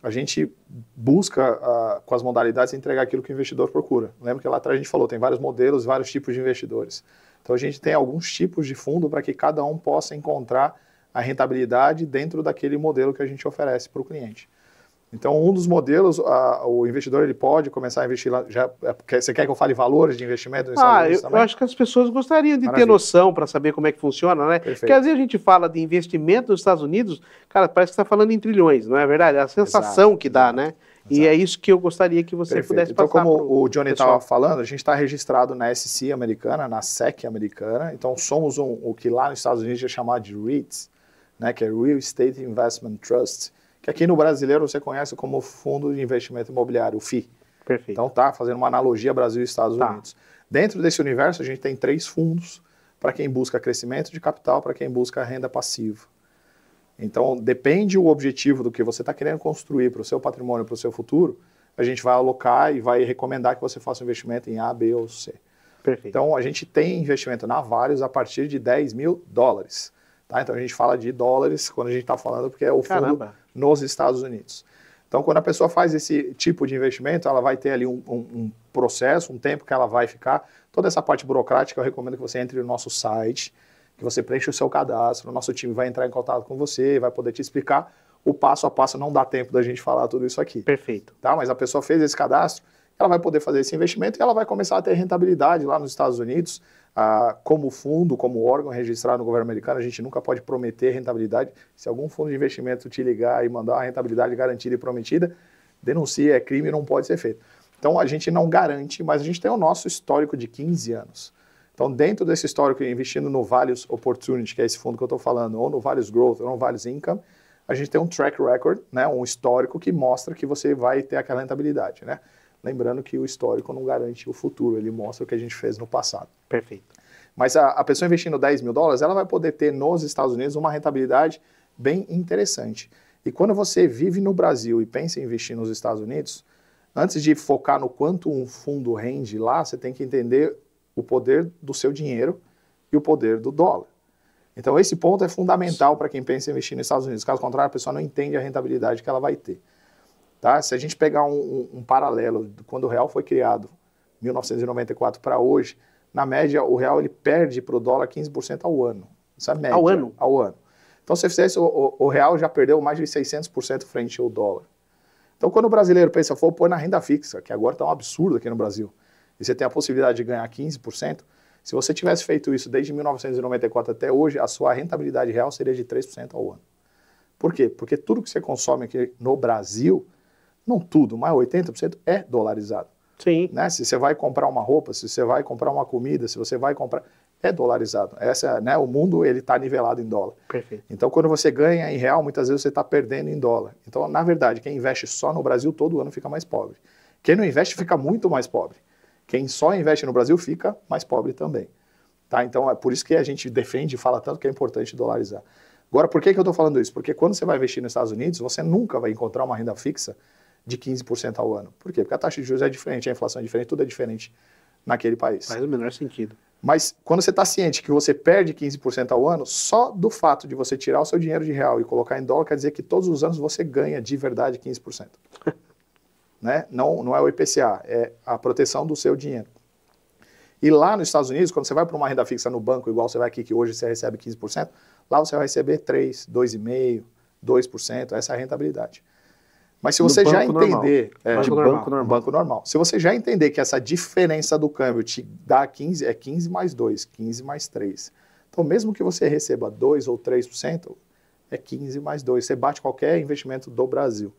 A gente busca, com as modalidades, entregar aquilo que o investidor procura. Lembra que lá atrás a gente falou, tem vários modelos, vários tipos de investidores. Então a gente tem alguns tipos de fundo para que cada um possa encontrar a rentabilidade dentro daquele modelo que a gente oferece para o cliente. Então um dos modelos, o investidor ele pode começar a investir lá. Você quer que eu fale valores de investimento? Eu acho que as pessoas gostariam de ter noção para saber como é que funciona, né? Perfeito. Porque às vezes a gente fala de investimento nos Estados Unidos, cara, parece que está falando em trilhões, não é verdade? É a sensação que dá, né? E é isso que eu gostaria que você pudesse então, passar. Então, como o Johnny estava falando, a gente está registrado na SEC americana, na SEC americana, então somos o que lá nos Estados Unidos é chamado de REITs, né, que é Real Estate Investment Trust, que aqui no brasileiro você conhece como Fundo de Investimento Imobiliário, o FII. Perfeito. Então tá, fazendo uma analogia Brasil e Estados Unidos. Dentro desse universo a gente tem 3 fundos para quem busca crescimento de capital, para quem busca renda passiva. Então, depende o objetivo do que você está querendo construir para o seu patrimônio, para o seu futuro, a gente vai alocar e vai recomendar que você faça um investimento em A, B ou C. Perfeito. Então, a gente tem investimento na Valios a partir de $10 mil. Tá? Então, a gente fala de dólares quando a gente está falando, porque é o fundo nos Estados Unidos. Então, quando a pessoa faz esse tipo de investimento, ela vai ter ali um processo, um tempo que ela vai ficar. Toda essa parte burocrática, eu recomendo que você entre no nosso site, que você preencha o seu cadastro, o nosso time vai entrar em contato com você, vai poder te explicar o passo a passo, não dá tempo da gente falar tudo isso aqui. Perfeito. Tá? Mas a pessoa fez esse cadastro, ela vai poder fazer esse investimento e ela vai começar a ter rentabilidade lá nos Estados Unidos, como fundo, como órgão registrado no governo americano, a gente nunca pode prometer rentabilidade. Se algum fundo de investimento te ligar e mandar uma rentabilidade garantida e prometida, denuncie, é crime e não pode ser feito. Então a gente não garante, mas a gente tem o nosso histórico de 15 anos. Então, dentro desse histórico, investindo no Valios Opportunity, que é esse fundo que eu estou falando, ou no Valios Growth, ou no Valios Income, a gente tem um track record, né, um histórico que mostra que você vai ter aquela rentabilidade, né? Lembrando que o histórico não garante o futuro, ele mostra o que a gente fez no passado. Perfeito. Mas a pessoa investindo $10 mil, ela vai poder ter nos Estados Unidos uma rentabilidade bem interessante. E quando você vive no Brasil e pensa em investir nos Estados Unidos, antes de focar no quanto um fundo rende lá, você tem que entender o poder do seu dinheiro e o poder do dólar. Então esse ponto é fundamental para quem pensa em investir nos Estados Unidos. Caso contrário, a pessoa não entende a rentabilidade que ela vai ter. Tá? Se a gente pegar um paralelo, quando o real foi criado, 1994 para hoje, na média o real ele perde para o dólar 15% ao ano. Isso é média. Ao ano? Ao ano. Então, se você fizer isso, o real já perdeu mais de 600% frente ao dólar. Então, quando o brasileiro pensa, vou pôr na renda fixa, que agora está um absurdo aqui no Brasil, e você tem a possibilidade de ganhar 15%, se você tivesse feito isso desde 1994 até hoje, a sua rentabilidade real seria de 3% ao ano. Por quê? Porque tudo que você consome aqui no Brasil, não tudo, mas 80% é dolarizado. Sim. Né? Se você vai comprar uma roupa, se você vai comprar uma comida, se você vai comprar... é dolarizado. Né, o mundo está nivelado em dólar. Perfeito. Então, quando você ganha em real, muitas vezes você está perdendo em dólar. Então, na verdade, quem investe só no Brasil, todo ano fica mais pobre. Quem não investe fica muito mais pobre. Quem só investe no Brasil fica mais pobre também. Tá? Então, é por isso que a gente defende e fala tanto que é importante dolarizar. Agora, por que eu estou falando isso? Porque quando você vai investir nos Estados Unidos, você nunca vai encontrar uma renda fixa de 15% ao ano. Por quê? Porque a taxa de juros é diferente, a inflação é diferente, tudo é diferente naquele país. Faz o menor sentido. Mas quando você está ciente que você perde 15% ao ano, só do fato de você tirar o seu dinheiro de real e colocar em dólar, quer dizer que todos os anos você ganha de verdade 15%. Né? Não é o IPCA, é a proteção do seu dinheiro. E lá nos Estados Unidos, quando você vai para uma renda fixa no banco, igual você vai aqui, que hoje você recebe 15%, lá você vai receber 3%, 2,5%, 2%, essa é a rentabilidade. Mas se você já entender... Banco normal. Se você já entender que essa diferença do câmbio te dá 15, é 15 mais 2, 15 mais 3. Então, mesmo que você receba 2 ou 3%, é 15 mais 2. Você bate qualquer investimento do Brasil.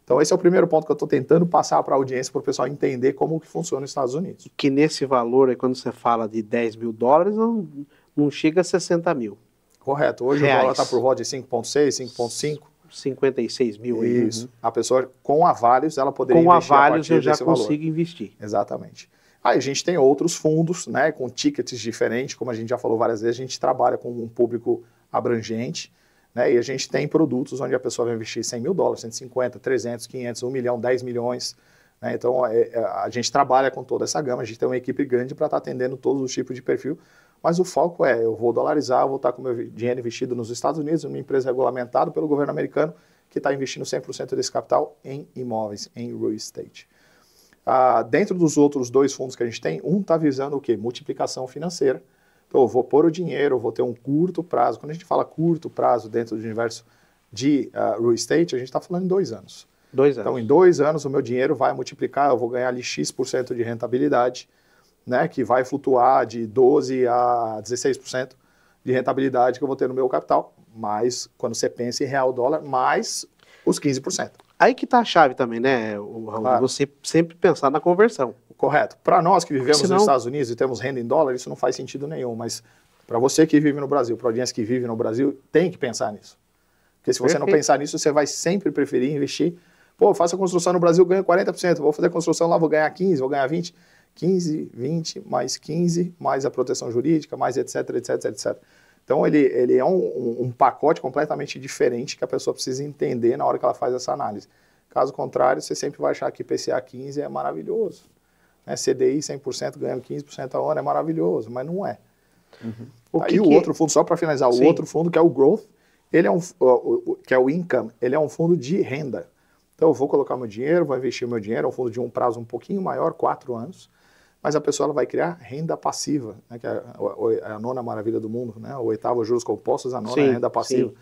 Então, esse é o primeiro ponto que eu estou tentando passar para a audiência, para o pessoal entender como que funciona nos Estados Unidos. Que nesse valor, aí, quando você fala de 10 mil dólares, não chega a 60 mil. Correto. Hoje reais. O dólar está por volta de 5,6, 5,5. 56 mil. Isso. Uhum. A pessoa com avalios, ela poderia investir a partir eu já desse consigo valor. investir. Exatamente. Aí a gente tem outros fundos, né, com tickets diferentes, como a gente já falou várias vezes, a gente trabalha com um público abrangente, né, e a gente tem produtos onde a pessoa vai investir 100 mil dólares, 150, 300, 500, 1 milhão, 10 milhões. Né, então a gente trabalha com toda essa gama, a gente tem uma equipe grande para estar atendendo todos os tipos de perfil, mas o foco é, eu vou dolarizar, eu vou estar com o meu dinheiro investido nos Estados Unidos, numa empresa regulamentada pelo governo americano, que está investindo 100% desse capital em imóveis, em real estate. Dentro dos outros dois fundos que a gente tem, um está visando o quê? Multiplicação financeira. Então, eu vou pôr o dinheiro, eu vou ter um curto prazo. Quando a gente fala curto prazo dentro do universo de real estate, a gente está falando em 2 anos. 2 anos. Então, em 2 anos, o meu dinheiro vai multiplicar, eu vou ganhar ali X% de rentabilidade, né, que vai flutuar de 12% a 16% de rentabilidade que eu vou ter no meu capital, mais, quando você pensa em real dólar, mais os 15%. Aí que está a chave também, né, Raul? Claro. Você sempre pensar na conversão. Correto. Para nós que vivemos nos Estados Unidos e temos renda em dólar, isso não faz sentido nenhum, mas para você que vive no Brasil, para a audiência que vive no Brasil, tem que pensar nisso. Porque se você não pensar nisso, você vai sempre preferir investir. Pô, eu faço a construção no Brasil, ganho 40%, vou fazer a construção lá, vou ganhar 15%, vou ganhar 20%. 15, 20, mais 15, mais a proteção jurídica, mais etc, etc, etc. Então, ele é um pacote completamente diferente que a pessoa precisa entender na hora que ela faz essa análise. Caso contrário, você sempre vai achar que IPCA 15 é maravilhoso. Né? CDI 100% ganhando 15% ao ano é maravilhoso, mas não é. Uhum. Aí o outro fundo, só para finalizar, o outro fundo que é o Growth, ele é que é o Income, ele é um fundo de renda. Então, eu vou colocar meu dinheiro, vou investir meu dinheiro, é um fundo de um prazo um pouquinho maior, 4 anos, mas a pessoa ela vai criar renda passiva, né, que é a nona maravilha do mundo, né, o 8º juros compostos, a nona é renda passiva,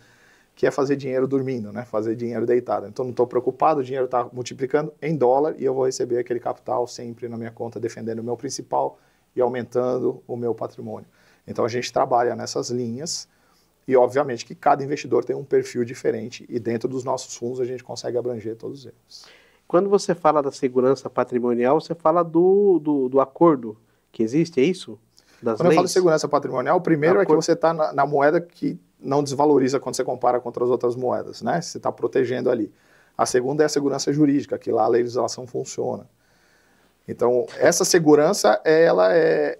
que é fazer dinheiro dormindo, né, fazer dinheiro deitado. Então não estou preocupado, o dinheiro está multiplicando em dólar e eu vou receber aquele capital sempre na minha conta, defendendo o meu principal e aumentando o meu patrimônio. Então a gente trabalha nessas linhas e obviamente que cada investidor tem um perfil diferente e dentro dos nossos fundos a gente consegue abranger todos eles. Quando você fala da segurança patrimonial, você fala do acordo que existe, é isso? Das Quando leis? eu falo de segurança patrimonial, o primeiro é que você está na moeda que não desvaloriza quando você compara contra as outras moedas, né? Você está protegendo ali. A segunda é a segurança jurídica, que lá a legislação funciona. Então, essa segurança, ela é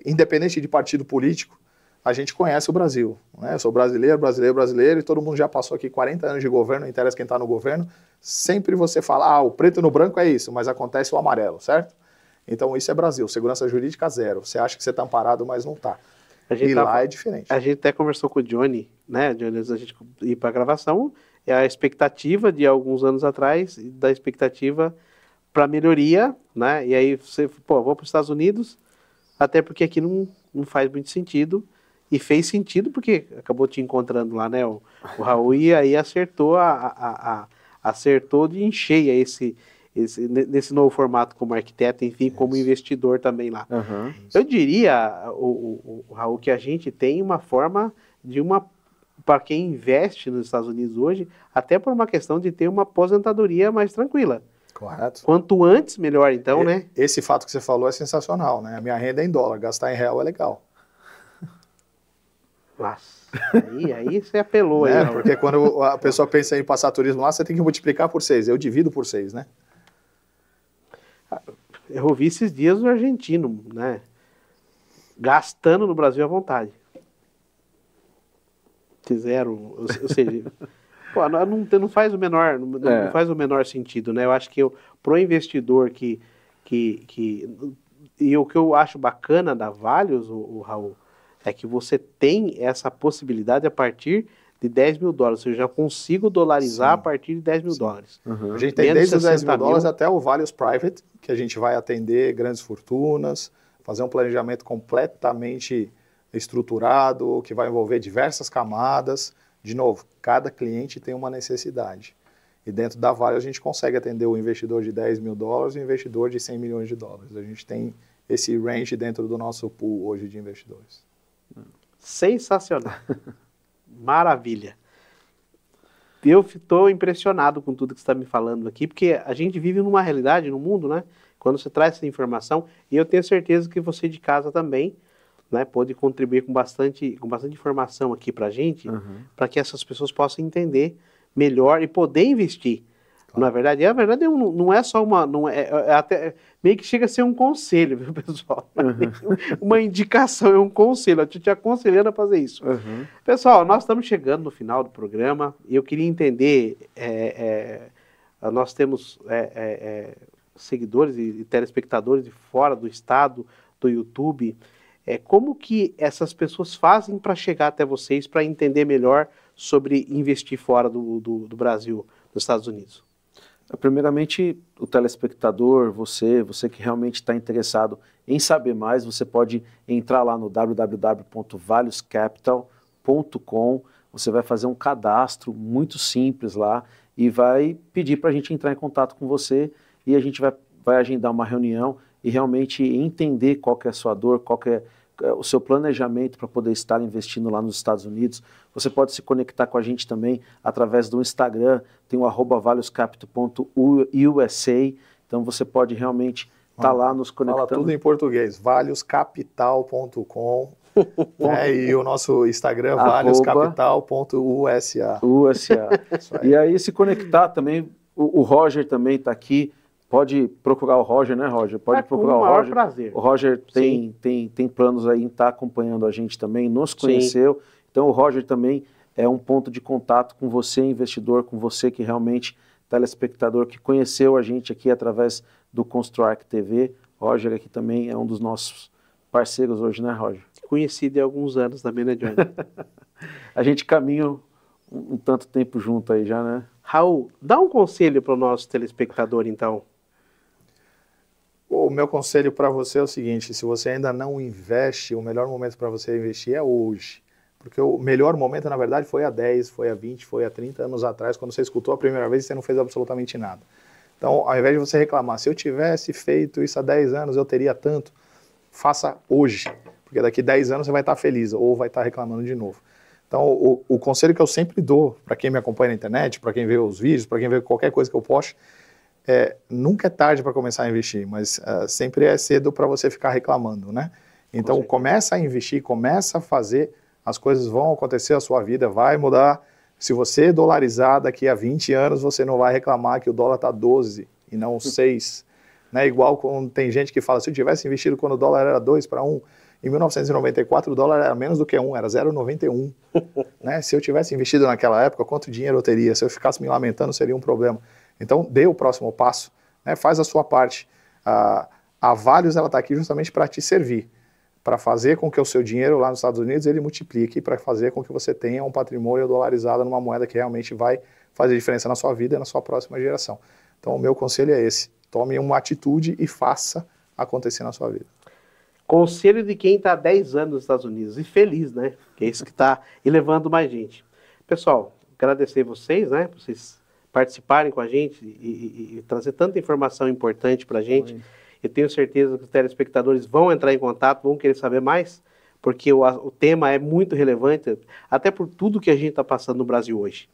independente de partido político, a gente conhece o Brasil, né? Eu sou brasileiro, e todo mundo já passou aqui 40 anos de governo, não interessa quem está no governo, sempre você fala, o preto no branco é isso, mas acontece o amarelo, certo? Então isso é Brasil, segurança jurídica zero, você acha que você está amparado, mas não está. E lá é diferente. A gente até conversou com o Johnny, né, Johnny, antes da gente ir para a gravação, é a expectativa de alguns anos atrás, da expectativa para melhoria, né, e aí você, vou para os Estados Unidos, até porque aqui não faz muito sentido, e fez sentido porque acabou te encontrando lá, né, o Raul, e aí acertou de encheia nesse novo formato como arquiteto, enfim, como investidor também lá. Uhum. Eu diria, Raul, que a gente tem uma forma para quem investe nos Estados Unidos hoje, até por uma questão de ter uma aposentadoria mais tranquila. Correto. Quanto antes, melhor então, né? Esse fato que você falou é sensacional, né? A minha renda é em dólar, gastar em real é legal. Nossa, aí você apelou aí. Porque quando a pessoa pensa em passar turismo lá, você tem que multiplicar por 6. Eu divido por 6, né? Eu ouvi esses dias o argentino, né? Gastando no Brasil à vontade. Fizeram, ou seja, não faz o menor, não faz o menor sentido, né? Eu acho que pro investidor e o que eu acho bacana da Valios, o Raul, é que você tem essa possibilidade a partir de 10 mil dólares. Eu já consigo dolarizar a partir de 10 mil dólares. Uhum. A gente tem desde os 10 mil dólares até o Valios Private, que a gente vai atender grandes fortunas, fazer um planejamento completamente estruturado, que vai envolver diversas camadas. De novo, cada cliente tem uma necessidade. E dentro da Valios a gente consegue atender o investidor de 10 mil dólares e o investidor de 100 milhões de dólares. A gente tem esse range dentro do nosso pool hoje de investidores. Sensacional. Maravilha. Eu estou impressionado com tudo que você está me falando aqui, porque a gente vive numa realidade no mundo, né? Quando você traz essa informação, e eu tenho certeza que você de casa também, né, pode contribuir com bastante informação aqui para a gente, para que essas pessoas possam entender melhor e poder investir. Na verdade, não é só até meio que chega a ser um conselho, viu, pessoal? Uma indicação, é um conselho, eu te aconselhando a fazer isso. Pessoal, nós estamos chegando no final do programa e eu queria entender, nós temos seguidores e telespectadores de fora do estado, do YouTube, como que essas pessoas fazem para chegar até vocês, para entender melhor sobre investir fora do Brasil, dos Estados Unidos? Primeiramente, o telespectador, você que realmente está interessado em saber mais, você pode entrar lá no www.valioscapital.com, você vai fazer um cadastro muito simples lá e vai pedir para a gente entrar em contato com você e a gente vai agendar uma reunião e realmente entender qual que é a sua dor, qual que é o seu planejamento para poder estar investindo lá nos Estados Unidos. Você pode se conectar com a gente também através do Instagram, tem o @valioscapital.usa, então você pode realmente estar lá nos conectando. Fala tudo em português, valioscapital.com, e o nosso Instagram, valioscapital.usa. E aí se conectar também, o Roger também está aqui, pode procurar o Roger, né, Roger? Pode procurar o Roger. Prazer. O Roger tem planos aí em estar acompanhando a gente também, nos conheceu. Sim. Então o Roger também é um ponto de contato com você, investidor, com você que realmente, telespectador, que conheceu a gente aqui através do ConstruArch TV. Roger aqui também é um dos nossos parceiros hoje, né, Roger? Conhecido há alguns anos também, né, Johnny? A gente caminha um tanto tempo junto aí já, né? Raul, dá um conselho para o nosso telespectador, então. O meu conselho para você é o seguinte, se você ainda não investe, o melhor momento para você investir é hoje. Porque o melhor momento, na verdade, foi há 10, foi há 20, foi há 30 anos atrás, quando você escutou a primeira vez e você não fez absolutamente nada. Então, ao invés de você reclamar, se eu tivesse feito isso há 10 anos, eu teria tanto, faça hoje. Porque daqui 10 anos você vai estar feliz ou vai estar reclamando de novo. Então, o conselho que eu sempre dou para quem me acompanha na internet, para quem vê os vídeos, para quem vê qualquer coisa que eu poste, nunca é tarde para começar a investir, mas sempre é cedo para você ficar reclamando, né? Então, começa a investir, começa a fazer, as coisas vão acontecer, a sua vida vai mudar. Se você dolarizar daqui a 20 anos, você não vai reclamar que o dólar está 12 e não 6. Né? Igual quando tem gente que fala, se eu tivesse investido quando o dólar era 2 para 1, Em 1994 o dólar era menos do que 1, era 0,91. Né? Se eu tivesse investido naquela época, quanto dinheiro eu teria? Se eu ficasse me lamentando, seria um problema. Então, dê o próximo passo, né? Faz a sua parte. A Valios está aqui justamente para te servir, para fazer com que o seu dinheiro lá nos Estados Unidos ele multiplique, para fazer com que você tenha um patrimônio dolarizado numa moeda que realmente vai fazer diferença na sua vida e na sua próxima geração. Então, o meu conselho é esse. Tome uma atitude e faça acontecer na sua vida. Conselho de quem está há 10 anos nos Estados Unidos e feliz, né? Que é isso que está elevando mais gente. Pessoal, agradecer vocês, né? Por vocês participarem com a gente e trazer tanta informação importante para a gente. Eu tenho certeza que os telespectadores vão entrar em contato, vão querer saber mais, porque o tema é muito relevante, até por tudo que a gente está passando no Brasil hoje.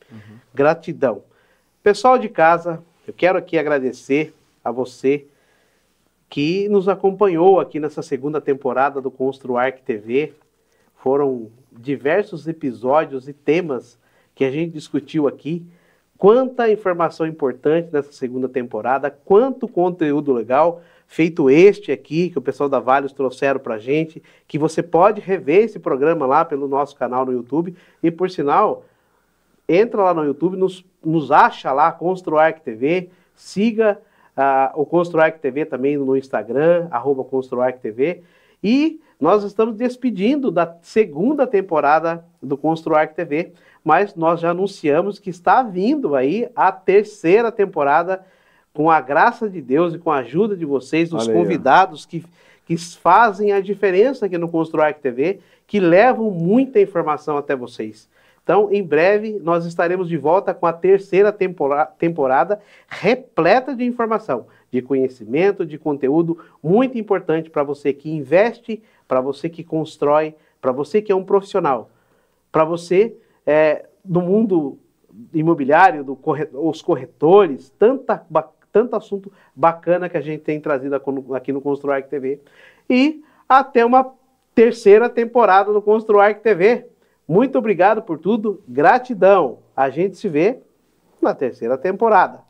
Gratidão. Pessoal de casa, eu quero aqui agradecer a você que nos acompanhou aqui nessa segunda temporada do Construarc TV. Foram diversos episódios e temas que a gente discutiu aqui. Quanta informação importante nessa segunda temporada, quanto conteúdo legal, feito este aqui, que o pessoal da Valios trouxeram pra gente, que você pode rever esse programa lá pelo nosso canal no YouTube. E por sinal, entra lá no YouTube, nos acha lá, Construarc TV, siga o Construarc TV também no Instagram, @Construarc TV. E nós estamos despedindo da segunda temporada do Construarc TV, mas nós já anunciamos que está vindo aí a terceira temporada, com a graça de Deus e com a ajuda de vocês, dos convidados que fazem a diferença aqui no Construarc TV, que levam muita informação até vocês. Então, em breve, nós estaremos de volta com a terceira temporada repleta de informação, de conhecimento, de conteúdo muito importante para você que investe, para você que constrói, para você que é um profissional, para você do mundo imobiliário, os corretores, tanto assunto bacana que a gente tem trazido aqui no Construarc TV. E até uma terceira temporada do Construarc TV. Muito obrigado por tudo, gratidão. A gente se vê na terceira temporada.